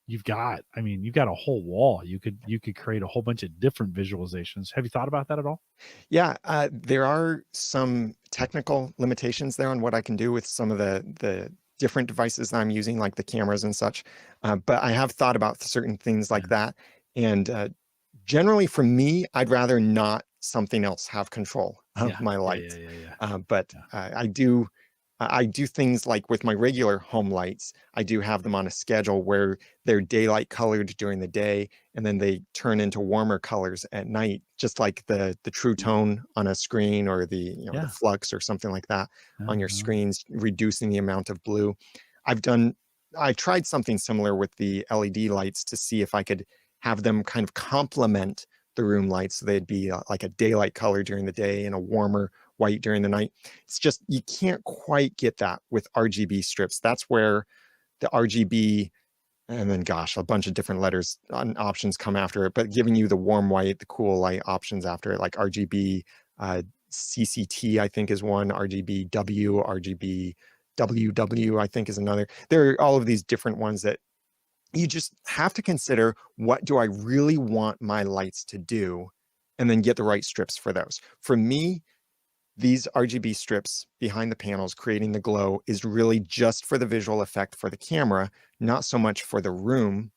you've got a whole wall. You could create a whole bunch of different visualizations. Have you thought about that at all? Yeah, there are some technical limitations there on what I can do with some of the different devices that I'm using, like the cameras and such. But I have thought about certain things like that. And generally for me, I'd rather not something else have control of my lights. But I do things like with my regular home lights, I do have them on a schedule where they're daylight colored during the day, and then they turn into warmer colors at night, just like the true tone on a screen, or the flux or something like that on your screens, reducing the amount of blue. I tried something similar with the LED lights to see if I could have them kind of complement the room lights, so they'd be like a daylight color during the day and a warmer white during the night. It's just, you can't quite get that with RGB strips. That's where the RGB, and then a bunch of different letters and options come after it, but giving you the warm white, the cool light options after it, like RGB, CCT, I think is one, RGB W, RGB WW, I think is another. There are all of these different ones that you just have to consider, what do I really want my lights to do, and then get the right strips for those. For me, these RGB strips behind the panels creating the glow is really just for the visual effect for the camera, not so much for the room.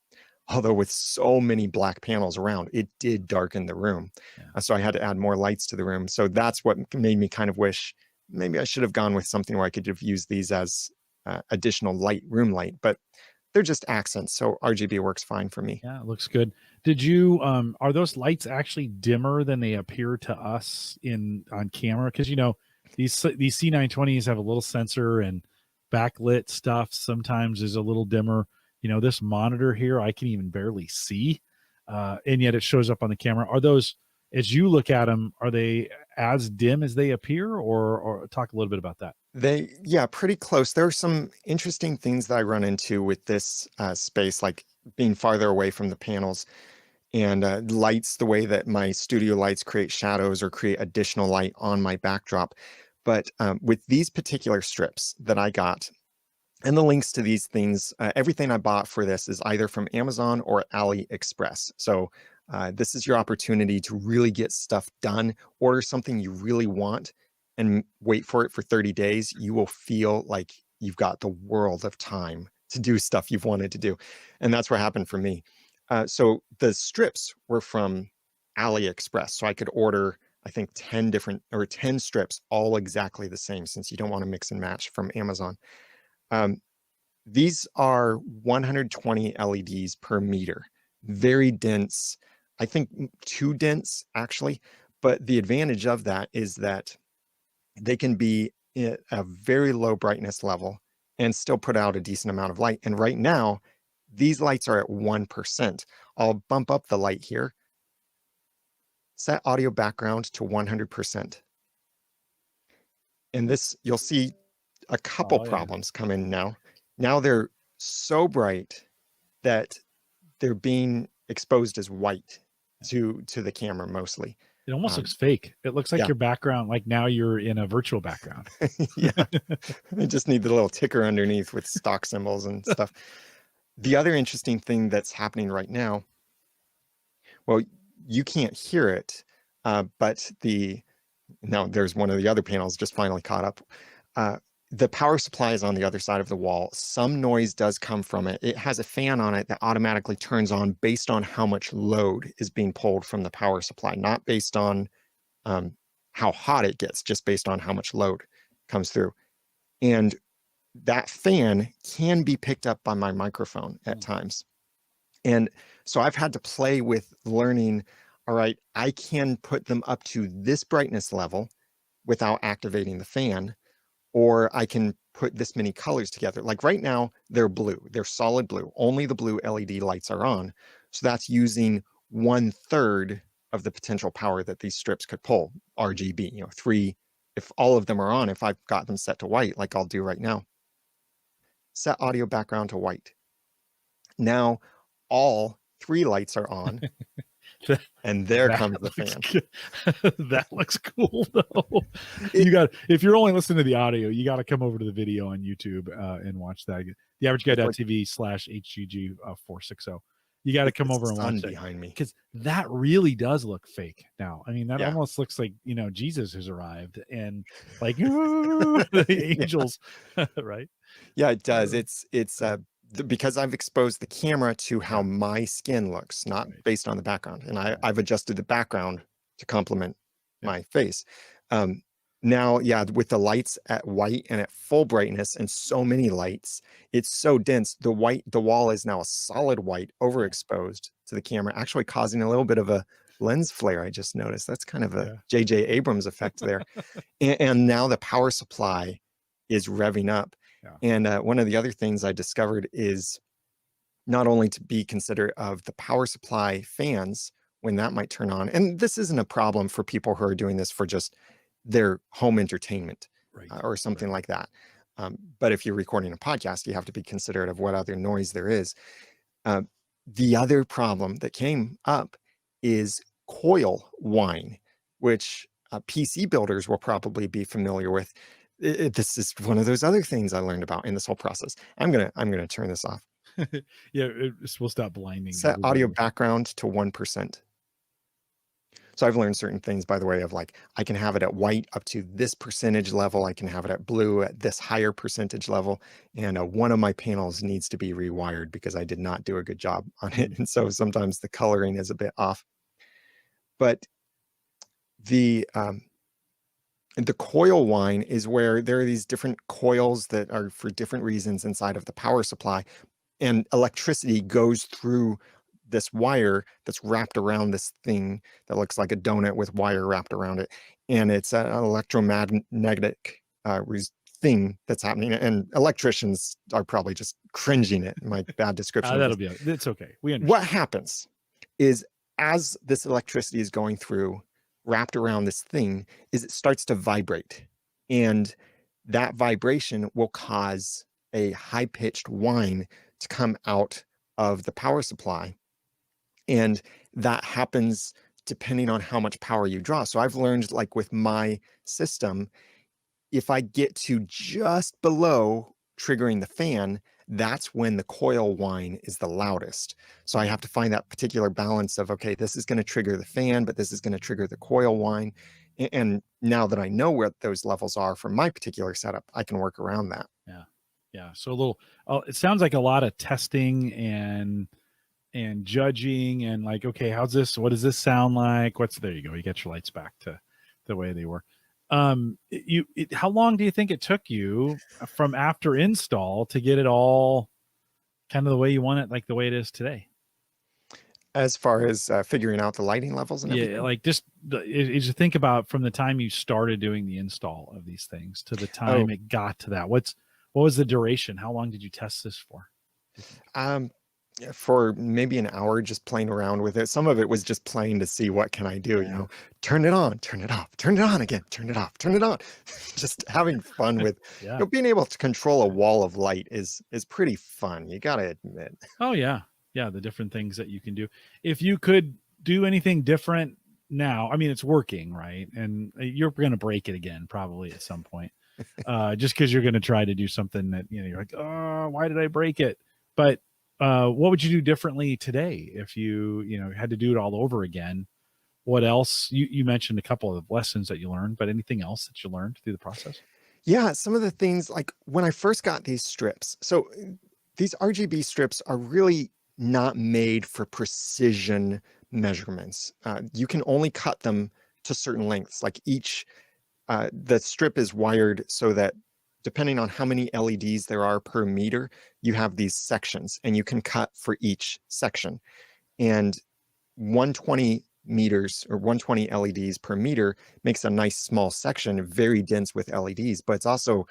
Although with so many black panels around, it did darken the room. So I had to add more lights to the room. So that's what made me kind of wish maybe I should have gone with something where I could have used these as additional room light. But they're just accents, so RGB works fine for me. Yeah, it looks good. Did you are those lights actually dimmer than they appear to us on camera? Because these C920s have a little sensor, and backlit stuff sometimes is a little dimmer. This monitor here, I can even barely see, and yet it shows up on the camera. Are those, as you look at them, are they as dim as they appear, or talk a little bit about that? Pretty close. There are some interesting things that I run into with this space, like being farther away from the panels, and lights, the way that my studio lights create shadows or create additional light on my backdrop. But with these particular strips that I got, and the links to these things, everything I bought for this is either from Amazon or AliExpress. So this is your opportunity to really get stuff done. Order something you really want and wait for it for 30 days. You will feel like you've got the world of time to do stuff you've wanted to do. And that's what happened for me. So the strips were from AliExpress. So I could order, I think, 10 strips, all exactly the same, since you don't want to mix and match from Amazon. These are 120 LEDs per meter, very dense. I think too dense, actually. But the advantage of that is that they can be at a very low brightness level and still put out a decent amount of light. And right now, these lights are at 1%. I'll bump up the light here. Set audio background to 100%. And this, you'll see a couple problems come in now. Now they're so bright that they're being exposed as white to the camera mostly. It almost looks fake. It looks like your background, like now you're in a virtual background. I just need the little ticker underneath with stock symbols and stuff. The other interesting thing that's happening right now Well, you can't hear it, but now there's one of the other panels just finally caught up. The power supply is on the other side of the wall. Some noise does come from it. It has a fan on it that automatically turns on based on how much load is being pulled from the power supply, not based on how hot it gets, just based on how much load comes through. And that fan can be picked up by my microphone at times. And so I've had to play with learning, all right, I can put them up to this brightness level without activating the fan, or I can put this many colors together. Like right now, they're blue. They're solid blue. Only the blue LED lights are on. So that's using 1/3 of the potential power that these strips could pull, RGB, 3. If all of them are on, if I've got them set to white, like I'll do right now, set audio background to white. Now, all 3 lights are on. And there comes the fan. That looks cool though. If you're only listening to the audio, you got to come over to the video on YouTube and watch that. theaverageguy.tv/HGG460. You got to come over and watch that behind me, because that really does look fake now. I mean, that almost looks like Jesus has arrived and like the angels, right? Yeah, it does. It's because I've exposed the camera to how my skin looks, not based on the background. And I've adjusted the background to complement my face. Now, with the lights at white and at full brightness and so many lights, it's so dense. The wall is now a solid white, overexposed to the camera, actually causing a little bit of a lens flare. I just noticed that's kind of a J.J. Abrams effect there. and now the power supply is revving up. And one of the other things I discovered is not only to be considerate of the power supply fans when that might turn on. And this isn't a problem for people who are doing this for just their home entertainment or something like that. But if you're recording a podcast, you have to be considerate of what other noise there is. The other problem that came up is coil whine, which PC builders will probably be familiar with. This is one of those other things I learned about in this whole process. I'm gonna turn this off. We'll stop blinding. Set audio background to 1%. So I've learned certain things, by the way, of like I can have it at white up to this percentage level. I can have it at blue at this higher percentage level. And one of my panels needs to be rewired because I did not do a good job on it. And so sometimes the coloring is a bit off. But the coil whine is where there are these different coils that are for different reasons inside of the power supply, and electricity goes through this wire that's wrapped around this thing that looks like a donut with wire wrapped around it, and it's an electromagnetic thing that's happening, and electricians are probably just cringing at my bad description. It's okay. We understand. What happens is as this electricity is going through, wrapped around this thing, is it starts to vibrate, and that vibration will cause a high-pitched whine to come out of the power supply, and that happens depending on how much power you draw. So I've learned, like with my system, if I get to just below triggering the fan, that's when the coil whine is the loudest. So I have to find that particular balance of, okay, this is going to trigger the fan, but this is going to trigger the coil whine. And now that I know what those levels are for my particular setup, I can work around that. Yeah. So it sounds like a lot of testing and judging and like, okay, what does this sound like? There you go. You get your lights back to the way they were. How long do you think it took you from after install to get it all kind of the way you want it, like the way it is today? As far as figuring out the lighting levels and everything? Like just as you think about from the time you started doing the install of these things to the time it got to that, what was the duration? How long did you test this for? For maybe an hour, just playing around with it. Some of it was just playing to see what can I do, turn it on, turn it off, turn it on again, turn it off, turn it on. Just having fun with being able to control a wall of light is pretty fun, you gotta admit. Oh yeah. The different things that you can do. If you could do anything different now, I mean, it's working, right? And you're going to break it again probably at some point. Just because you're going to try to do something that you're like, oh, why did I break it? But what would you do differently today if you had to do it all over again? What else? You mentioned a couple of lessons that you learned, but anything else that you learned through the process? Yeah, some of the things like when I first got these strips. So these RGB strips are really not made for precision measurements. You can only cut them to certain lengths. Like the strip is wired so that depending on how many LEDs there are per meter, you have these sections and you can cut for each section. And 120 meters or 120 LEDs per meter makes a nice small section, very dense with LEDs, but it's also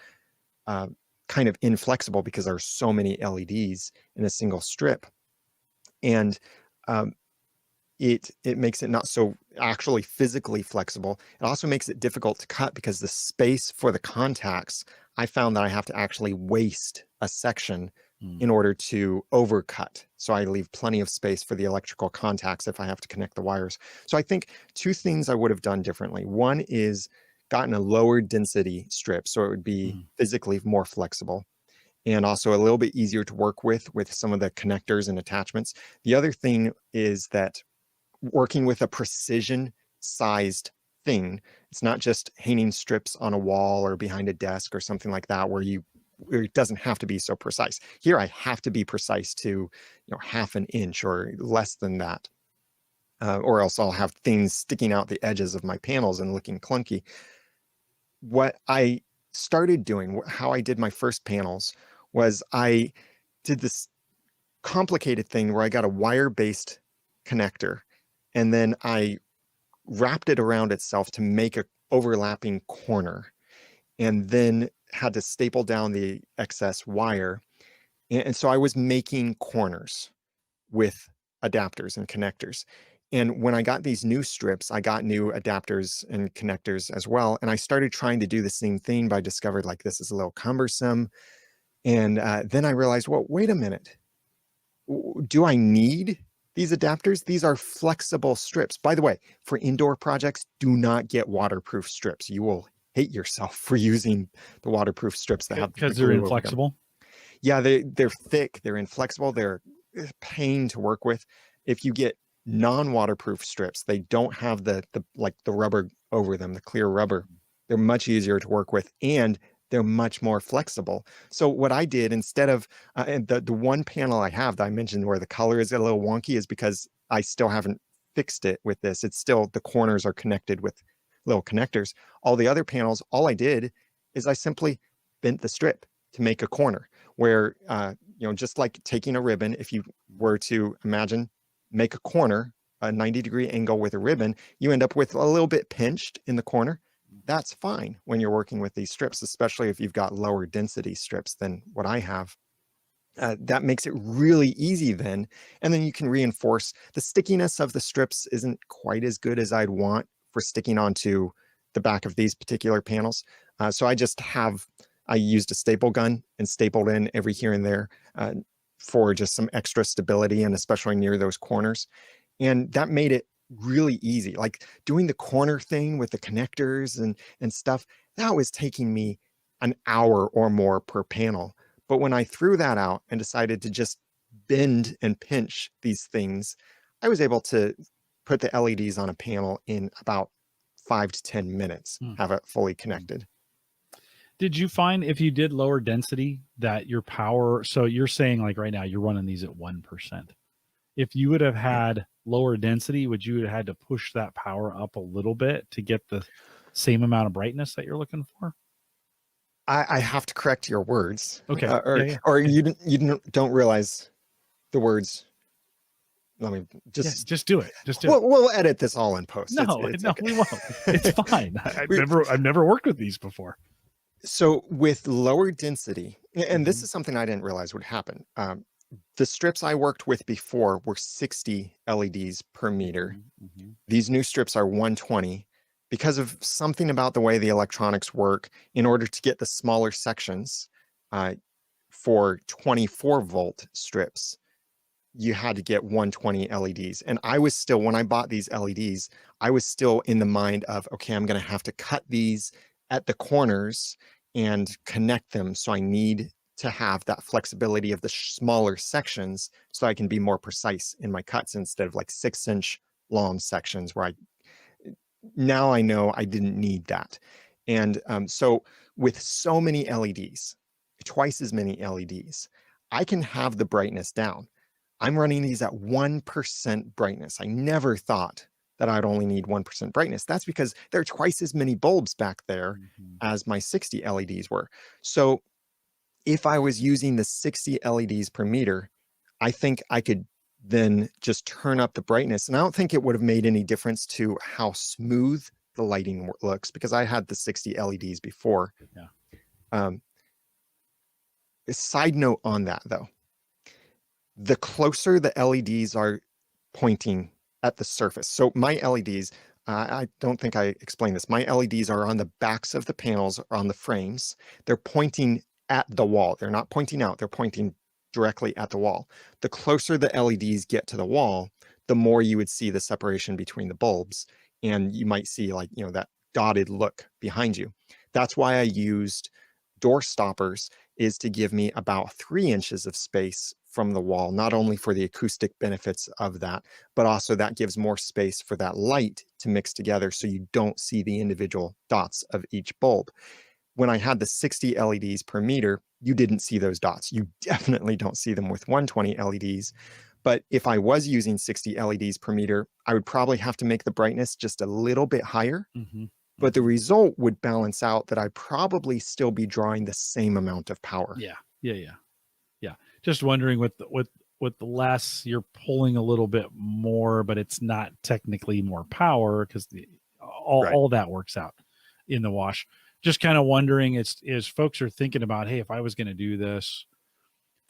uh, kind of inflexible because there are so many LEDs in a single strip. And um, it makes it not so actually physically flexible. It also makes it difficult to cut because the space for the contacts, I found that I have to actually waste a section in order to overcut. So I leave plenty of space for the electrical contacts if I have to connect the wires. So I think two things I would have done differently. One is gotten a lower density strip so it would be physically more flexible and also a little bit easier to work with some of the connectors and attachments. The other thing is that working with a precision sized thing, it's not just hanging strips on a wall or behind a desk or something like that where it doesn't have to be so precise. Here I have to be precise to half an inch or less than that, or else I'll have things sticking out the edges of my panels and looking clunky. What I started doing, how I did my first panels, was I did this complicated thing where I got a wire-based connector and then I wrapped it around itself to make an overlapping corner and then had to staple down the excess wire. And so I was making corners with adapters and connectors. And when I got these new strips, I got new adapters and connectors as well. And I started trying to do the same thing, but I discovered like this is a little cumbersome. And then I realized, well, wait a minute. Do I need these adapters? These are flexible strips. By the way, for indoor projects, do not get waterproof strips. You will hate yourself for using the waterproof strips that have because they're inflexible. Yeah, they're thick, they're inflexible, they're a pain to work with. If you get non-waterproof strips, they don't have the rubber over them, the clear rubber. They're much easier to work with and they're much more flexible. So what I did instead of and the one panel I have that I mentioned where the color is a little wonky is because I still haven't fixed it with this. It's still the corners are connected with little connectors. All the other panels, all I did is I simply bent the strip to make a corner where, just like taking a ribbon, if you were to imagine, make a corner, a 90-degree angle with a ribbon, you end up with a little bit pinched in the corner. That's fine when you're working with these strips, especially if you've got lower density strips than what I have. That makes it really easy then. And then you can reinforce the stickiness of the strips isn't quite as good as I'd want for sticking onto the back of these particular panels. So I used a staple gun and stapled in every here and there for just some extra stability and especially near those corners. And that made it really easy. Like doing the corner thing with the connectors and stuff, that was taking me an hour or more per panel. But when I threw that out and decided to just bend and pinch these things, I was able to put the LEDs on a panel in about 5 to 10 minutes, have it fully connected. Did you find if you did lower density that your power, so you're saying like right now you're running these at 1%. If you would have had lower density, would you have had to push that power up a little bit to get the same amount of brightness that you're looking for? I have to correct your words. Okay. Or you don't realize the words. Let me just do it. Just do it. We'll edit this all in post. No, okay. We won't. It's fine. I've never worked with these before. So with lower density, and this is something I didn't realize would happen. The strips I worked with before were 60 LEDs per meter. These new strips are 120 because of something about the way the electronics work. In order to get the smaller sections for 24-volt strips, you had to get 120 LEDs. And I was still, when I bought these LEDs, I was still in the mind of, okay, I'm going to have to cut these at the corners and connect them. So I need to have that flexibility of the smaller sections so I can be more precise in my cuts instead of like 6-inch long sections where now I know I didn't need that. And so with so many LEDs, twice as many LEDs, I can have the brightness down. I'm running these at 1% brightness. I never thought that I'd only need 1% brightness. That's because there are twice as many bulbs back there as my 60 LEDs were. So if I was using the 60 LEDs per meter, I think I could then just turn up the brightness. And I don't think it would have made any difference to how smooth the lighting looks because I had the 60 LEDs before. Yeah. A side note on that, though, the closer the LEDs are pointing at the surface. So my LEDs, I don't think I explained this. My LEDs are on the backs of the panels or on the frames. They're pointing at the wall. They're not pointing out. They're pointing directly at the wall. The closer the LEDs get to the wall, the more you would see the separation between the bulbs. And you might see like, that dotted look behind you. That's why I used door stoppers, is to give me about 3 inches of space from the wall, not only for the acoustic benefits of that, but also that gives more space for that light to mix together so you don't see the individual dots of each bulb. When I had the 60 LEDs per meter, you didn't see those dots. You definitely don't see them with 120 LEDs. But if I was using 60 LEDs per meter, I would probably have to make the brightness just a little bit higher. But the result would balance out that I'd probably still be drawing the same amount of power. Yeah. Just wondering with the less, you're pulling a little bit more, but it's not technically more power because all that works out in the wash. Just kind of wondering is folks are thinking about, hey, if I was going to do this,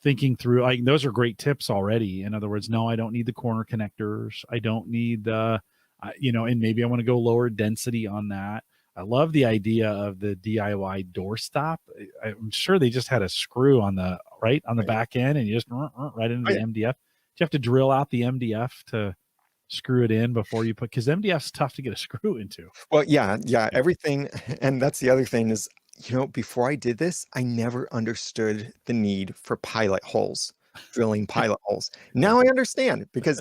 thinking through, like, those are great tips already. In other words, no, I don't need the corner connectors. I don't need and maybe I want to go lower density on that. I love the idea of the DIY doorstop. I'm sure they just had a screw on the back end and you just right into the MDF. Do you have to drill out the MDF to screw it in before you because MDF's tough to get a screw into? Well, yeah, everything. And that's the other thing is, before I did this, I never understood the need for pilot holes, drilling pilot holes. Now I understand because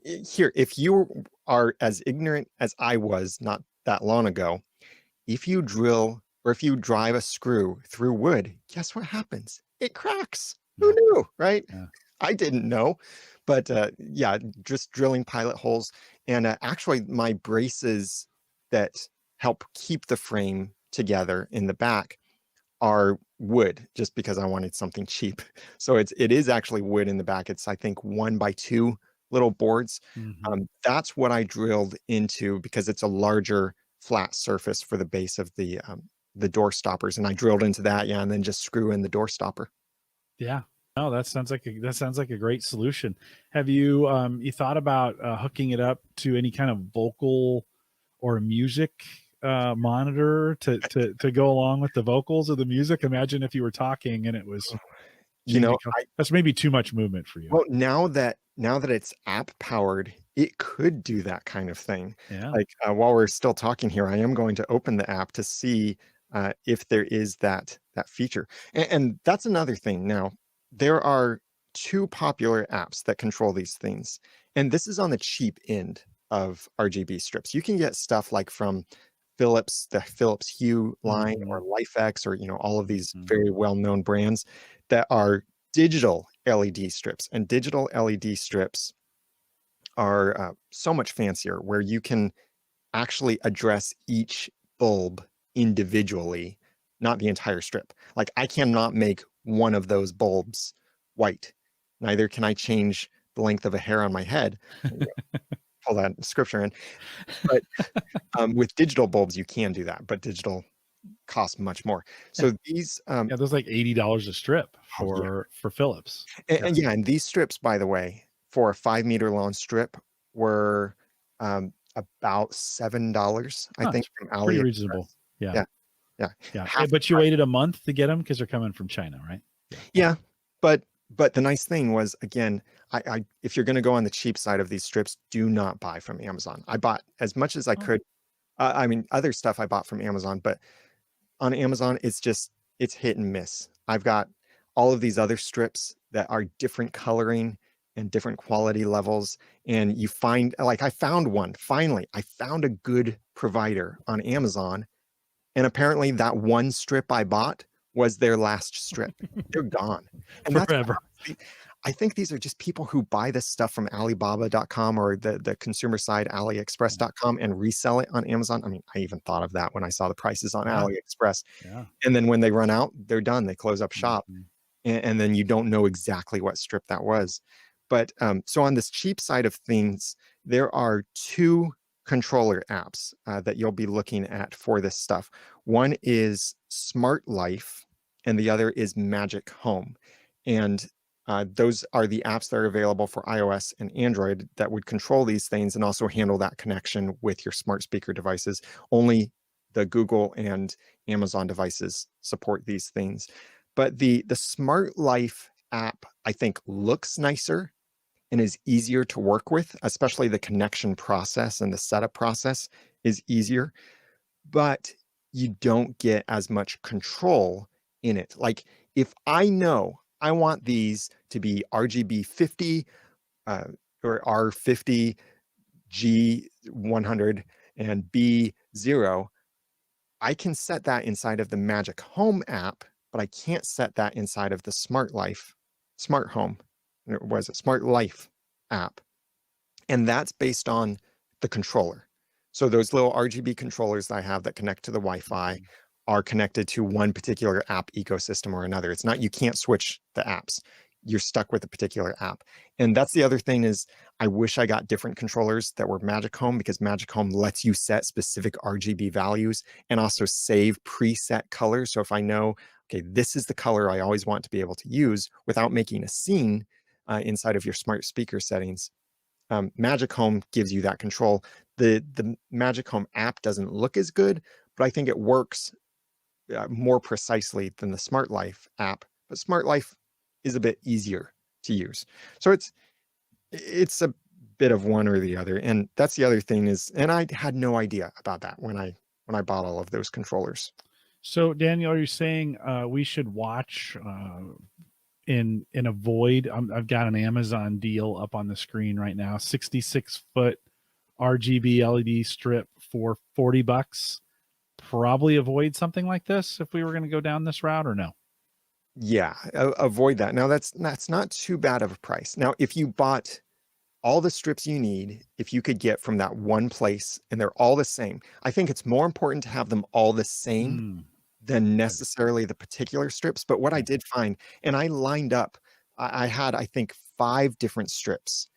here, if you are as ignorant as I was not that long ago, if you drill or if you drive a screw through wood, guess what happens? It cracks. Who knew, right? Yeah. I didn't know. But just drilling pilot holes. And actually, my braces that help keep the frame together in the back are wood, just because I wanted something cheap. So it is actually wood in the back. It's, I think, 1x2 little boards. That's what I drilled into because it's a larger flat surface for the base of the door stoppers, and I drilled into that, and then just screw in the door stopper. Yeah. No, that sounds like a great solution. Have you you thought about hooking it up to any kind of vocal or music monitor to go along with the vocals of the music? Imagine if you were talking and it was, that's maybe too much movement for you. Well, now that it's app powered, it could do that kind of thing. Yeah. Like while we're still talking here, I am going to open the app to see if there is that feature. And that's another thing. Now, there are 2 popular apps that control these things. And this is on the cheap end of RGB strips. You can get stuff like from Philips, the Philips Hue line, or LifeX, or all of these very well-known brands that are digital LED strips. And digital LED strips are so much fancier, where you can actually address each bulb individually, not the entire strip. Like, I cannot make one of those bulbs white. Neither can I change the length of a hair on my head. Pull that scripture in. But with digital bulbs, you can do that, but digital costs much more. So these there's like $80 a strip for Philips. And these strips, by the way, for a 5-meter long strip were about $7, I think, from AliExpress. Pretty reasonable. Yeah. But you waited a month to get them because they're coming from China, right? Yeah. But the nice thing was, again, I if you're going to go on the cheap side of these strips, do not buy from Amazon. I bought as much as I could. I mean, other stuff I bought from Amazon, but on Amazon, it's hit and miss. I've got all of these other strips that are different coloring and different quality levels. And you find, like I found one, finally, I found a good provider on Amazon. And apparently that one strip I bought was their last strip. They're gone. And that's Forever. I think these are just people who buy this stuff from Alibaba.com or the consumer side AliExpress.com and resell it on Amazon. I mean, I even thought of that when I saw the prices on Yeah. AliExpress. Yeah. And then when they run out, they're done. They close up shop. Mhm. And then you don't know exactly what strip that was. But so on this cheap side of things, there are two controller apps that you'll be looking at for this stuff. One is Smart Life, and the other is Magic Home. And those are the apps that are available for iOS and Android that would control these things and also handle that connection with your smart speaker devices. Only the Google and Amazon devices support these things. But the Smart Life app, I think, looks nicer and is easier to work with, especially the connection process and the setup process is easier, but you don't get as much control in it. Like if I know I want these to be RGB 50 or R50, G100, and B0, I can set that inside of the Magic Home app, but I can't set that inside of the Smart Home, or was it Smart Life app? And that's based on the controller. So those little RGB controllers that I have that connect to the Wi-Fi are connected to one particular app ecosystem or another. It's not, you can't switch the apps. You're stuck with a particular app. And that's the other thing is I wish I got different controllers that were Magic Home, because Magic Home lets you set specific RGB values and also save preset colors. So if I know, okay, this is the color I always want to be able to use without making a scene inside of your smart speaker settings, Magic Home gives you that control. The Magic Home app doesn't look as good, but I think it works more precisely than the Smart Life app. But Smart Life is a bit easier to use. So it's a bit of one or the other. And that's the other thing is, and I had no idea about that when I bought all of those controllers. So Daniel, are you saying we should watch and avoid? I've got an Amazon deal up on the screen right now, 66-foot RGB LED strip for $40. Probably avoid something like this if we were going to go down this route, or no? Yeah, avoid that. Now that's not too bad of a price. Now, if you bought all the strips you need, if you could get from that one place and they're all the same, I think it's more important to have them all the same than necessarily the particular strips. But what I did find, and I lined up, I had, I think, 5 different strips.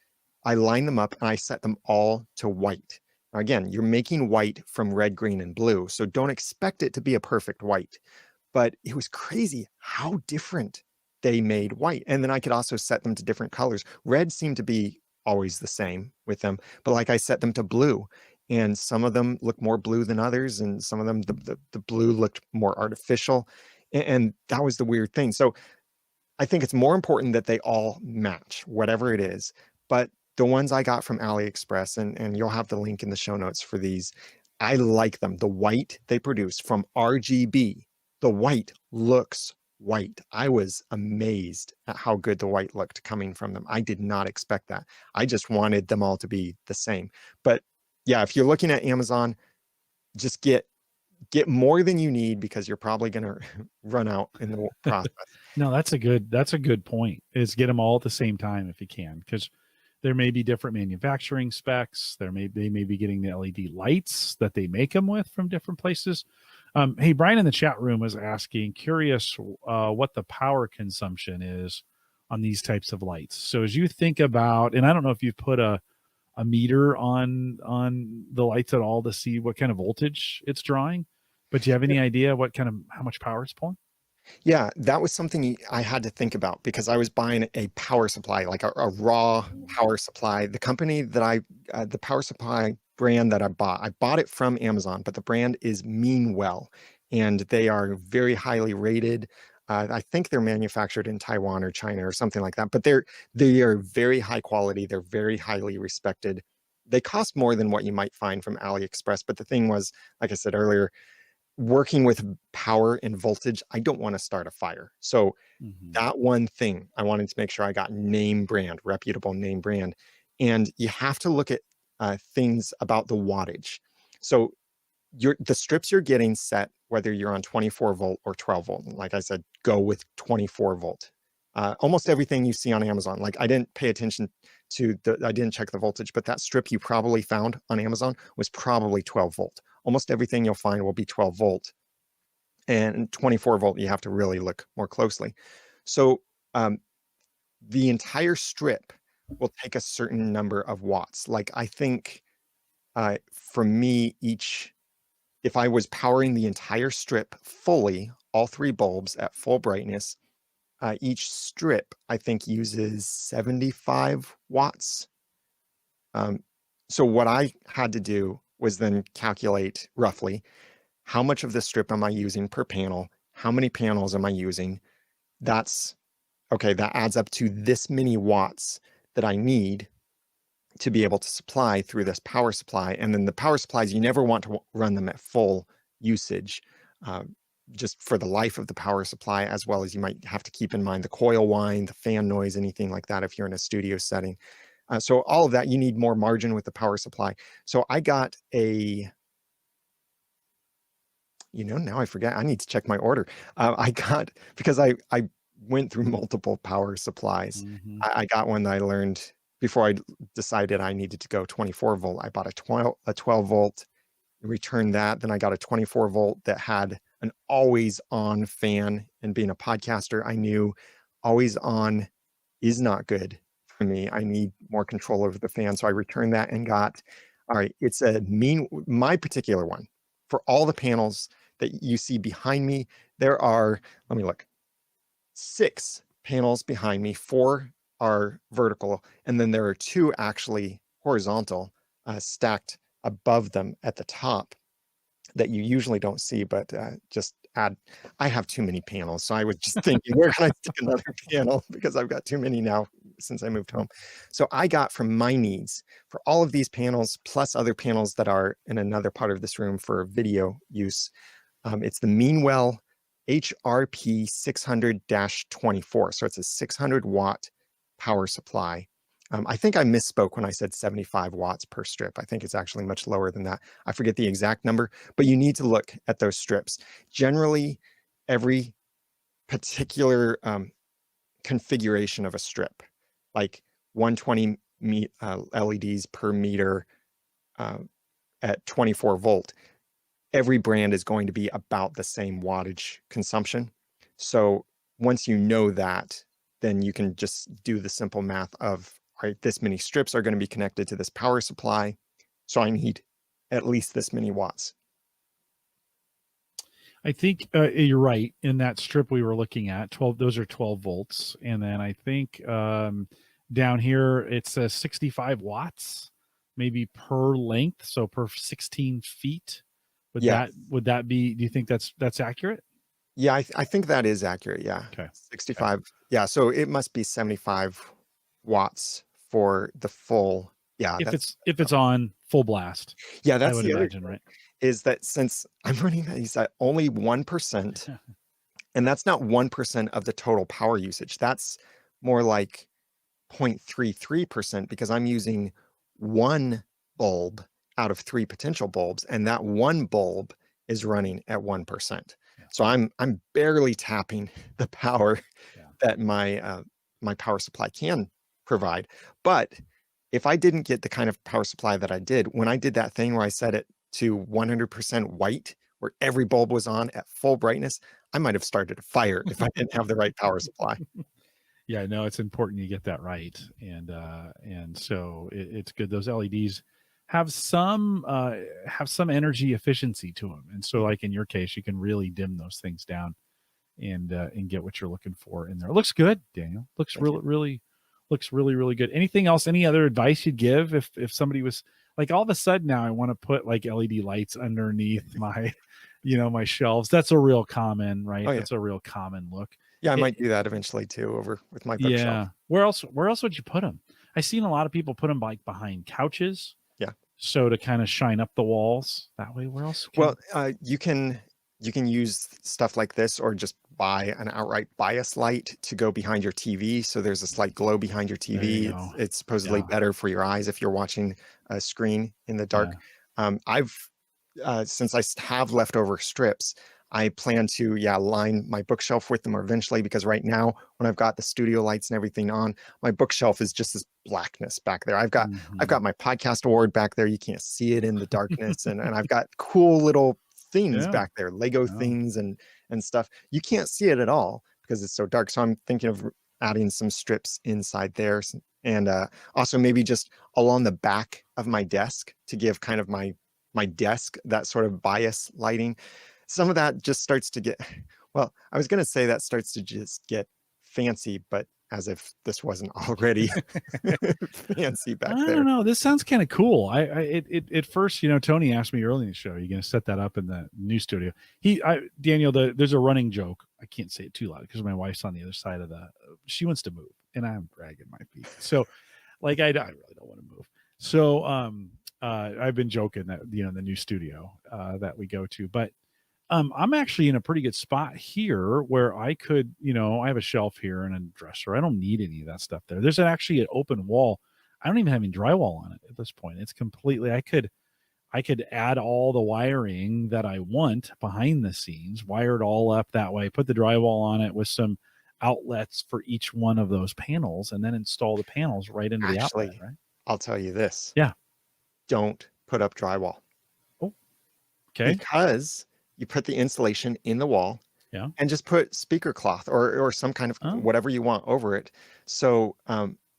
I lined them up and I set them all to white. Now, again, you're making white from red, green, and blue, so don't expect it to be a perfect white. But it was crazy how different they made white. And then I could also set them to different colors. Red seemed to be always the same with them, but like I set them to blue, and some of them look more blue than others, and some of them the blue looked more artificial, and that was the weird thing. So I think it's more important that they all match, whatever it is. But the ones I got from AliExpress, and you'll have the link in the show notes for these, I like them. The white they produce from RGB, the white looks white. I was amazed at how good the white looked coming from them. I did not expect that. I just wanted them all to be the same. But yeah, if you're looking at Amazon, just get more than you need, because you're probably going to run out in the process. No, that's a good point, is get them all at the same time if you can, because there may be different manufacturing specs. They may be getting the LED lights that they make them with from different places. Hey, Brian in the chat room was asking, curious what the power consumption is on these types of lights. So as you think about, and I don't know if you've put a meter on the lights at all to see what kind of voltage it's drawing, but do you have any idea how much power it's pulling? Yeah, that was something I had to think about, because I was buying a power supply, like a raw power supply. The company that the power supply brand that I bought it from Amazon, but the brand is Meanwell, and they are very highly rated. I think they're manufactured in Taiwan or China or something like that, but they are very high quality. They're very highly respected. They cost more than what you might find from AliExpress. But the thing was, like I said earlier, working with power and voltage, I don't want to start a fire. So that one thing I wanted to make sure I got name brand, reputable name brand. And you have to look at things about the wattage. So the strips you're getting set, whether you're on 24 volt or 12 volt. Like I said, go with 24 volt. Almost everything you see on Amazon, like I didn't pay attention to I didn't check the voltage, but that strip you probably found on Amazon was probably 12 volt. Almost everything you'll find will be 12 volt. And 24 volt, you have to really look more closely. So the entire strip will take a certain number of watts. Like I think for me, if I was powering the entire strip fully, all 3 bulbs at full brightness, each strip I think uses 75 watts. So what I had to do was then calculate roughly how much of the strip am I using per panel? How many panels am I using? That's okay. That adds up to this many watts that I need to be able to supply through this power supply. And then the power supplies, you never want to run them at full usage, just for the life of the power supply, as well as you might have to keep in mind the coil whine, the fan noise, anything like that if you're in a studio setting. So all of that, you need more margin with the power supply. So I got now I forget. I need to check my order. Because I went through multiple power supplies. I got one that I learned before I decided I needed to go 24 volt. I bought a 12 volt, returned that. Then I got a 24 volt that had an always on fan. And being a podcaster, I knew always on is not good for me. I need more control over the fan. So I returned that and got, all right, it's my particular one for all the panels that you see behind me. There are, let me look, 6 panels behind me. 4 are vertical, and then there are 2 actually horizontal, stacked above them at the top that you usually don't see, but I have too many panels. So I was just thinking, where can I stick another panel? Because I've got too many now since I moved home. So I got from my needs for all of these panels, plus other panels that are in another part of this room for video use. It's the Meanwell HRP 600-24. So it's a 600 watt power supply. I think I misspoke when I said 75 watts per strip. I think it's actually much lower than that. I forget the exact number, but you need to look at those strips. Generally, every particular configuration of a strip, like 120 LEDs per meter at 24 volt, every brand is going to be about the same wattage consumption. So once you know that, then you can just do the simple math of, all right, this many strips are going to be connected to this power supply. So I need at least this many watts. I think you're right. In that strip we were looking at, 12, those are 12 volts. And then I think down here, it's 65 watts, maybe per length. So per 16 feet. Would that be, do you think that's accurate? Yeah, I think that is accurate. Yeah. Okay. 65. Okay. Yeah. So it must be 75 watts for the full. Yeah. If it's on full blast. Yeah. That's I would imagine, right? Is that since I'm running these at only 1%, and that's not 1% of the total power usage. That's more like 0.33% because I'm using 1 bulb out of 3 potential bulbs, and that 1 bulb is running at 1%. So I'm barely tapping the power that my power supply can provide. But if I didn't get the kind of power supply that I did, when I did that thing where I set it to 100% white, where every bulb was on at full brightness, I might have started a fire if I didn't have the right power supply. Yeah, no, it's important you get that right. And so it's good. Those LEDs have some energy efficiency to them. And so like in your case, you can really dim those things down and get what you're looking for in there. It looks good, Daniel. Looks really good. Anything else? Any other advice you'd give if somebody was like, all of a sudden now I want to put like LED lights underneath my, my shelves. That's a real common, right? That's a real common look. Yeah, I might do that eventually too, over with my bookshelf. Yeah. Where else would you put them? I've seen a lot of people put them like behind couches. Yeah. So to kind of shine up the walls that way. Where else? You can You can use stuff like this or just buy an outright bias light to go behind your TV. So there's a slight glow behind your There you TV. go. It's supposedly Yeah. better for your eyes if you're watching a screen in the dark. Yeah. Since I have leftover strips, I plan to, line my bookshelf with them eventually, because right now, when I've got the studio lights and everything on, my bookshelf is just this blackness back there. I've got my podcast award back there. You can't see it in the darkness. And I've got cool little things Yeah. back there, Lego Yeah. things and stuff. You can't see it at all because it's so dark. So I'm thinking of adding some strips inside there, and also maybe just along the back of my desk to give kind of my desk that sort of bias lighting. Some of that just starts to get, well, I was going to say that starts to just get fancy, but as if this wasn't already fancy back I there. don't know. This sounds kind of cool. At first, Tony asked me early in the show, "Are you going to set that up in the new studio?" Daniel, there's a running joke. I can't say it too loud because my wife's on the other side of she wants to move, and I'm dragging my feet. So, like, I really don't want to move. So, I've been joking that the new studio that we go to, but I'm actually in a pretty good spot here where I could, I have a shelf here and a dresser. I don't need any of that stuff there. There's actually an open wall. I don't even have any drywall on it at this point. It's completely, I could add all the wiring that I want behind the scenes, wire it all up that way, put the drywall on it with some outlets for each one of those panels, and then install the panels right into the outlet, Actually, right? I'll tell you this. Yeah. Don't put up drywall. Oh, okay. Because you put the insulation in the wall, yeah, and just put speaker cloth or some kind of whatever you want over it. So,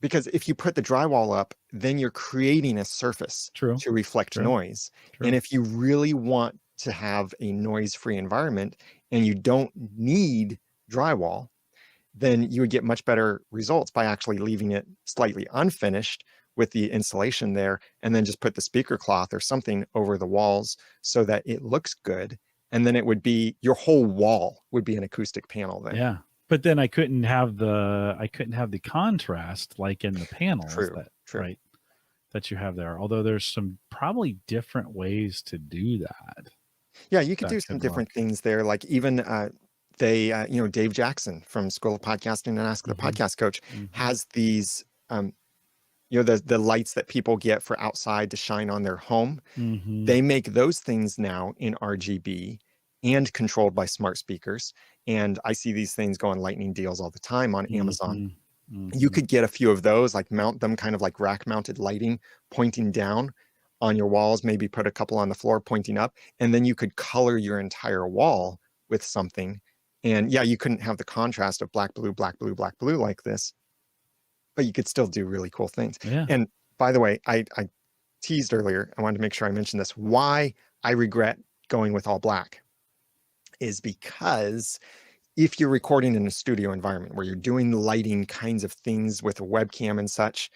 because if you put the drywall up, then you're creating a surface True. to reflect True. noise. True. And if you really want to have a noise-free environment and you don't need drywall, then you would get much better results by actually leaving it slightly unfinished with the insulation there, and then just put the speaker cloth or something over the walls so that it looks good. And then it would be, your whole wall would be an acoustic panel then. Yeah. But then I couldn't have the contrast like in the panels True. Right, that you have there. Although there's some probably different ways to do that. Yeah, you could do some different things there. Like even Dave Jackson from School of Podcasting and Ask the Podcast Coach has these the lights that people get for outside to shine on their home. They make those things now in RGB and controlled by smart speakers. And I see these things go on lightning deals all the time on Amazon. You could get a few of those, like mount them kind of like rack mounted lighting pointing down on your walls, maybe put a couple on the floor pointing up, and then you could color your entire wall with something. And yeah, you couldn't have the contrast of black, blue, black, blue, black, blue like this, but you could still do really cool things. Yeah. And by the way, I teased earlier, I wanted to make sure I mentioned this. Why I regret going with all black is because if you're recording in a studio environment where you're doing lighting kinds of things with a webcam and such,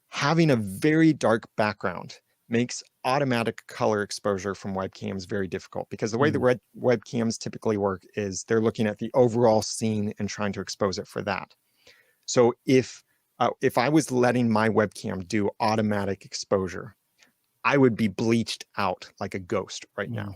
having a very dark background makes automatic color exposure from webcams very difficult, because the way the webcams typically work is they're looking at the overall scene and trying to expose it for that. So if I was letting my webcam do automatic exposure, I would be bleached out like a ghost right now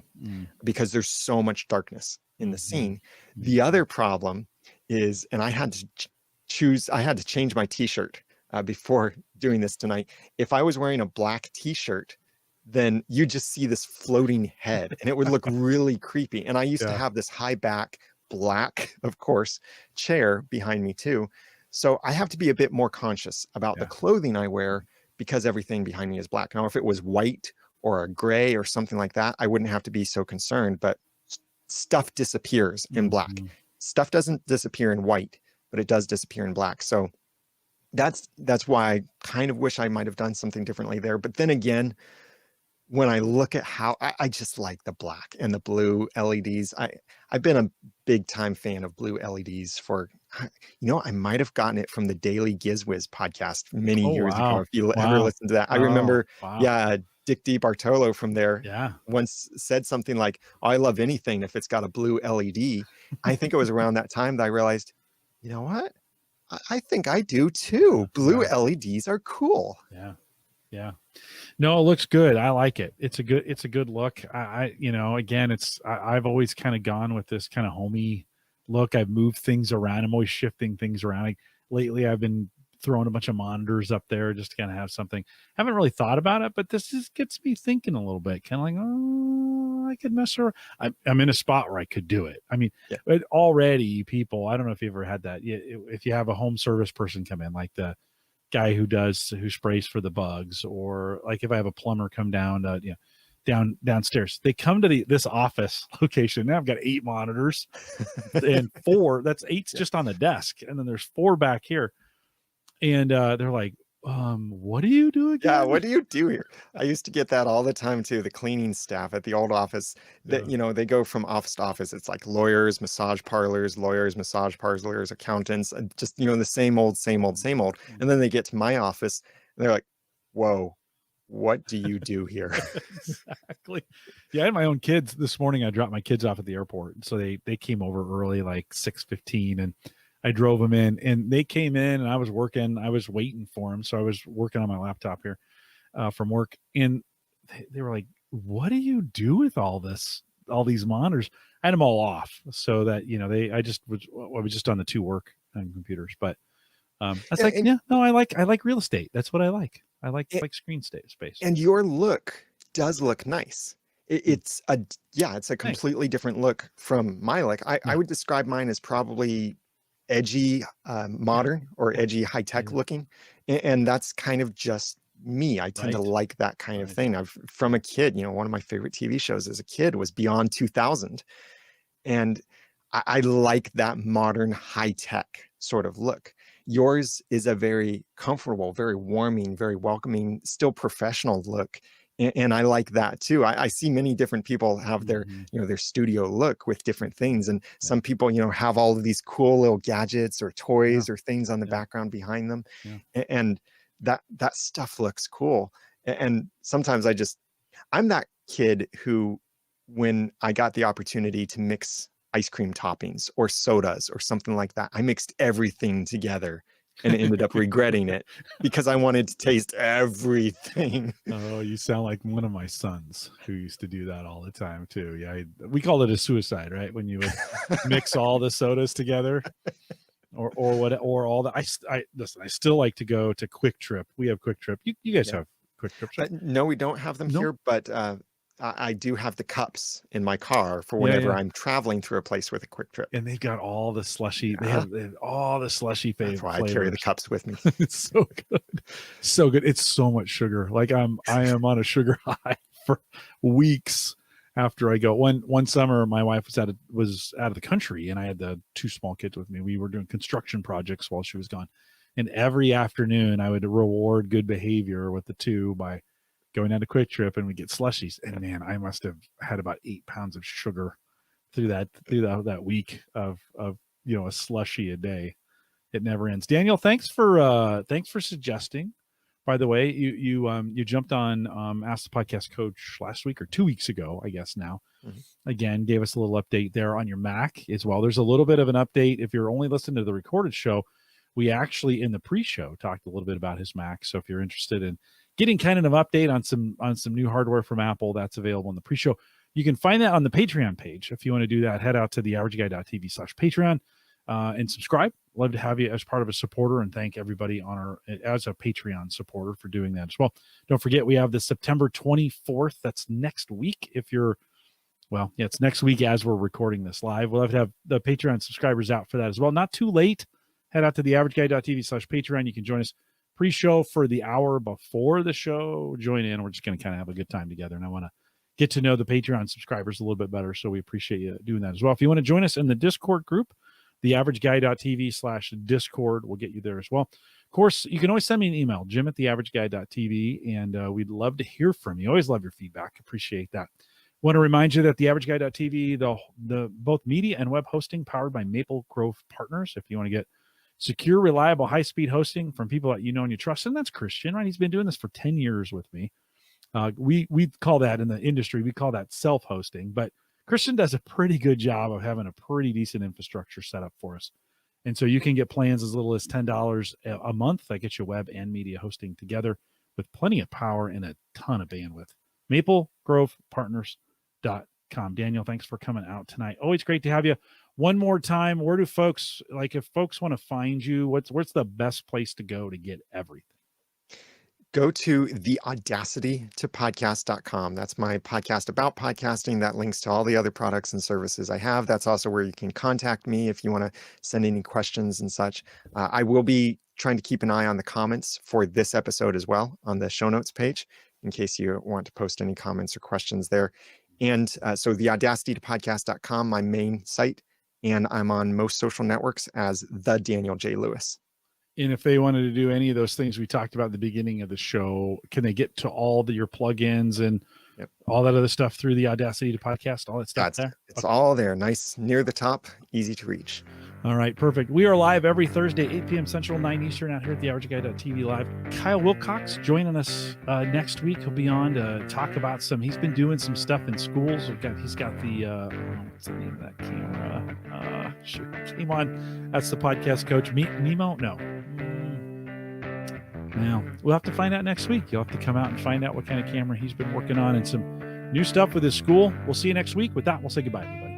because there's so much darkness in the scene. The other problem is, and I had to change my t-shirt before doing this tonight. If I was wearing a black t-shirt, then you just see this floating head and it would look really creepy. And I used to have this high back black, of course, chair behind me too. So I have to be a bit more conscious about the clothing I wear, because everything behind me is black. Now, if it was white or a gray or something like that, I wouldn't have to be so concerned, but stuff disappears in black. Stuff doesn't disappear in white, but it does disappear in black. So that's why I kind of wish I might have done something differently there. But then again, when I look at how I just like the black and the blue LEDs, I've been a big time fan of blue LEDs for, I might have gotten it from the Daily Gizwiz podcast many years ago. If you ever listened to that, I remember, Dick DiBartolo from there once said something like, I love anything if it's got a blue LED. I think it was around that time that I realized, you know what? I think I do too. Blue LEDs are cool. Yeah. Yeah. No, it looks good. I like it. It's a good look. Again, I've always kind of gone with this kind of homey look. I've moved things around. I'm always shifting things around. Lately I've been throwing a bunch of monitors up there just to kind of have something. Haven't really thought about it, but this just gets me thinking a little bit. Kind of like, oh, I could mess around. I'm in a spot where I could do it. I mean, Yeah. but already people, I don't know if you ever had that. If you have a home service person come in, like the guy who sprays for the bugs, or like if I have a plumber come down downstairs, they come to this office location. Now I've got 8 monitors and 4, that's 8's just on the desk, and then there's 4 back here, and they're like, what do you do again? Yeah, what do you do here? I used to get that all the time too. The cleaning staff at the old office that, they go from office to office. It's like lawyers, massage parlors, accountants, and just, the same old. And then they get to my office and they're like, whoa, what do you do here? Exactly. Yeah, I had my own kids this morning. I dropped my kids off at the airport, so they came over early, like 6:15, and I drove them in, and they came in, and I was waiting for them. So I was working on my laptop here from work, and they were like, what do you do with all these monitors? I had them all off so that, I was just on the 2 work computers, but I like real estate. That's what I like. I like screen space. And your look does look nice. It's a completely different look from my look. I would describe mine as probably edgy, modern, or edgy high tech looking, and that's kind of just me. I tend to like that kind of thing. From a kid, one of my favorite TV shows as a kid was Beyond 2000, and I like that modern high tech sort of look. Yours is a very comfortable, very warming, very welcoming, still professional look. And I like that too. I see many different people have their, their studio look with different things. And some people, have all of these cool little gadgets or toys or things on the background behind them. Yeah. And that stuff looks cool. And sometimes I'm that kid who, when I got the opportunity to mix ice cream toppings or sodas or something like that, I mixed everything together and ended up regretting it because I wanted to taste everything. Oh, you sound like one of my sons who used to do that all the time too. Yeah, we call it a suicide, right? When you would mix all the sodas together, or all the. Listen. I still like to go to Quick Trip. We have Quick Trip. You guys have Quick Trips, right? No, we don't have them here, but I do have the cups in my car for whenever I'm traveling through a place with a Quick Trip. And they've got all the slushy. They have all the slushy flavors. That's why I carry the cups with me. It's so good, so good. It's so much sugar. Like I am on a sugar high for weeks after I go. One summer, my wife was out of the country, and I had the 2 small kids with me. We were doing construction projects while she was gone, and every afternoon I would reward good behavior with the 2 by going down to Quick Trip, and we get slushies. And man, I must have had about 8 pounds of sugar through that week of a slushy a day. It never ends. Daniel, thanks for suggesting. By the way, you jumped on Ask the Podcast Coach last week or 2 weeks ago, I guess now. Again, gave us a little update there on your Mac as well. There's a little bit of an update. If you're only listening to the recorded show, we actually in the pre-show talked a little bit about his Mac. So if you're interested in getting kind of an update on some new hardware from Apple, that's available in the pre-show. You can find that on the Patreon page. If you want to do that, head out to theaverageguy.tv/Patreon and subscribe. Love to have you as part of a supporter, and thank everybody as a Patreon supporter for doing that as well. Don't forget, we have the September 24th. That's next week. It's next week as we're recording this live. We'll have to have the Patreon subscribers out for that as well. Not too late. Head out to theaverageguy.tv/Patreon. You can join us pre-show for the hour before the show. Join in. We're just going to kind of have a good time together, and I want to get to know the Patreon subscribers a little bit better, so we appreciate you doing that as well. If you want to join us in the Discord group, theaverageguy.tv/Discord will get you there as well. Of course, you can always send me an email, jim@theaverageguy.tv, and we'd love to hear from you. Always love your feedback. Appreciate that. Want to remind you that theaverageguy.tv, the both media and web hosting powered by Maple Grove Partners. If you want to get secure, reliable, high-speed hosting from people that you know and you trust, and that's Christian, right? He's been doing this for 10 years with me. We call that in the industry, we call that self-hosting, but Christian does a pretty good job of having a pretty decent infrastructure set up for us. And so you can get plans as little as $10 a month that gets you web and media hosting together with plenty of power and a ton of bandwidth. MapleGrovePartners.com. Daniel, thanks for coming out tonight. Always great to have you. One more time, where do folks, like if folks want to find you, what's the best place to go to get everything? Go to the Audacity to podcast.com. That's my podcast about podcasting. That links to all the other products and services I have. That's also where you can contact me if you want to send any questions and such. I will be trying to keep an eye on the comments for this episode as well on the show notes page, in case you want to post any comments or questions there. And so the Audacity to podcast.com, my main site, and I'm on most social networks as the Daniel J. Lewis. And if they wanted to do any of those things we talked about at the beginning of the show, can they get to all your plugins and all that other stuff through the Audacity to podcast, all that stuff there? It's all there. Nice, near the top, easy to reach. All right, perfect. We are live every Thursday, 8 p.m. Central, 9 Eastern, out here at the RGB.TV Live. Kyle Wilcox joining us next week. He'll be on to talk about he's been doing some stuff in schools. He's got the, what's the name of that camera? Came on. That's the podcast coach. Nemo? No. Now, we'll have to find out next week. You'll have to come out and find out what kind of camera he's been working on and some new stuff with his school. We'll see you next week. With that, we'll say goodbye, everybody.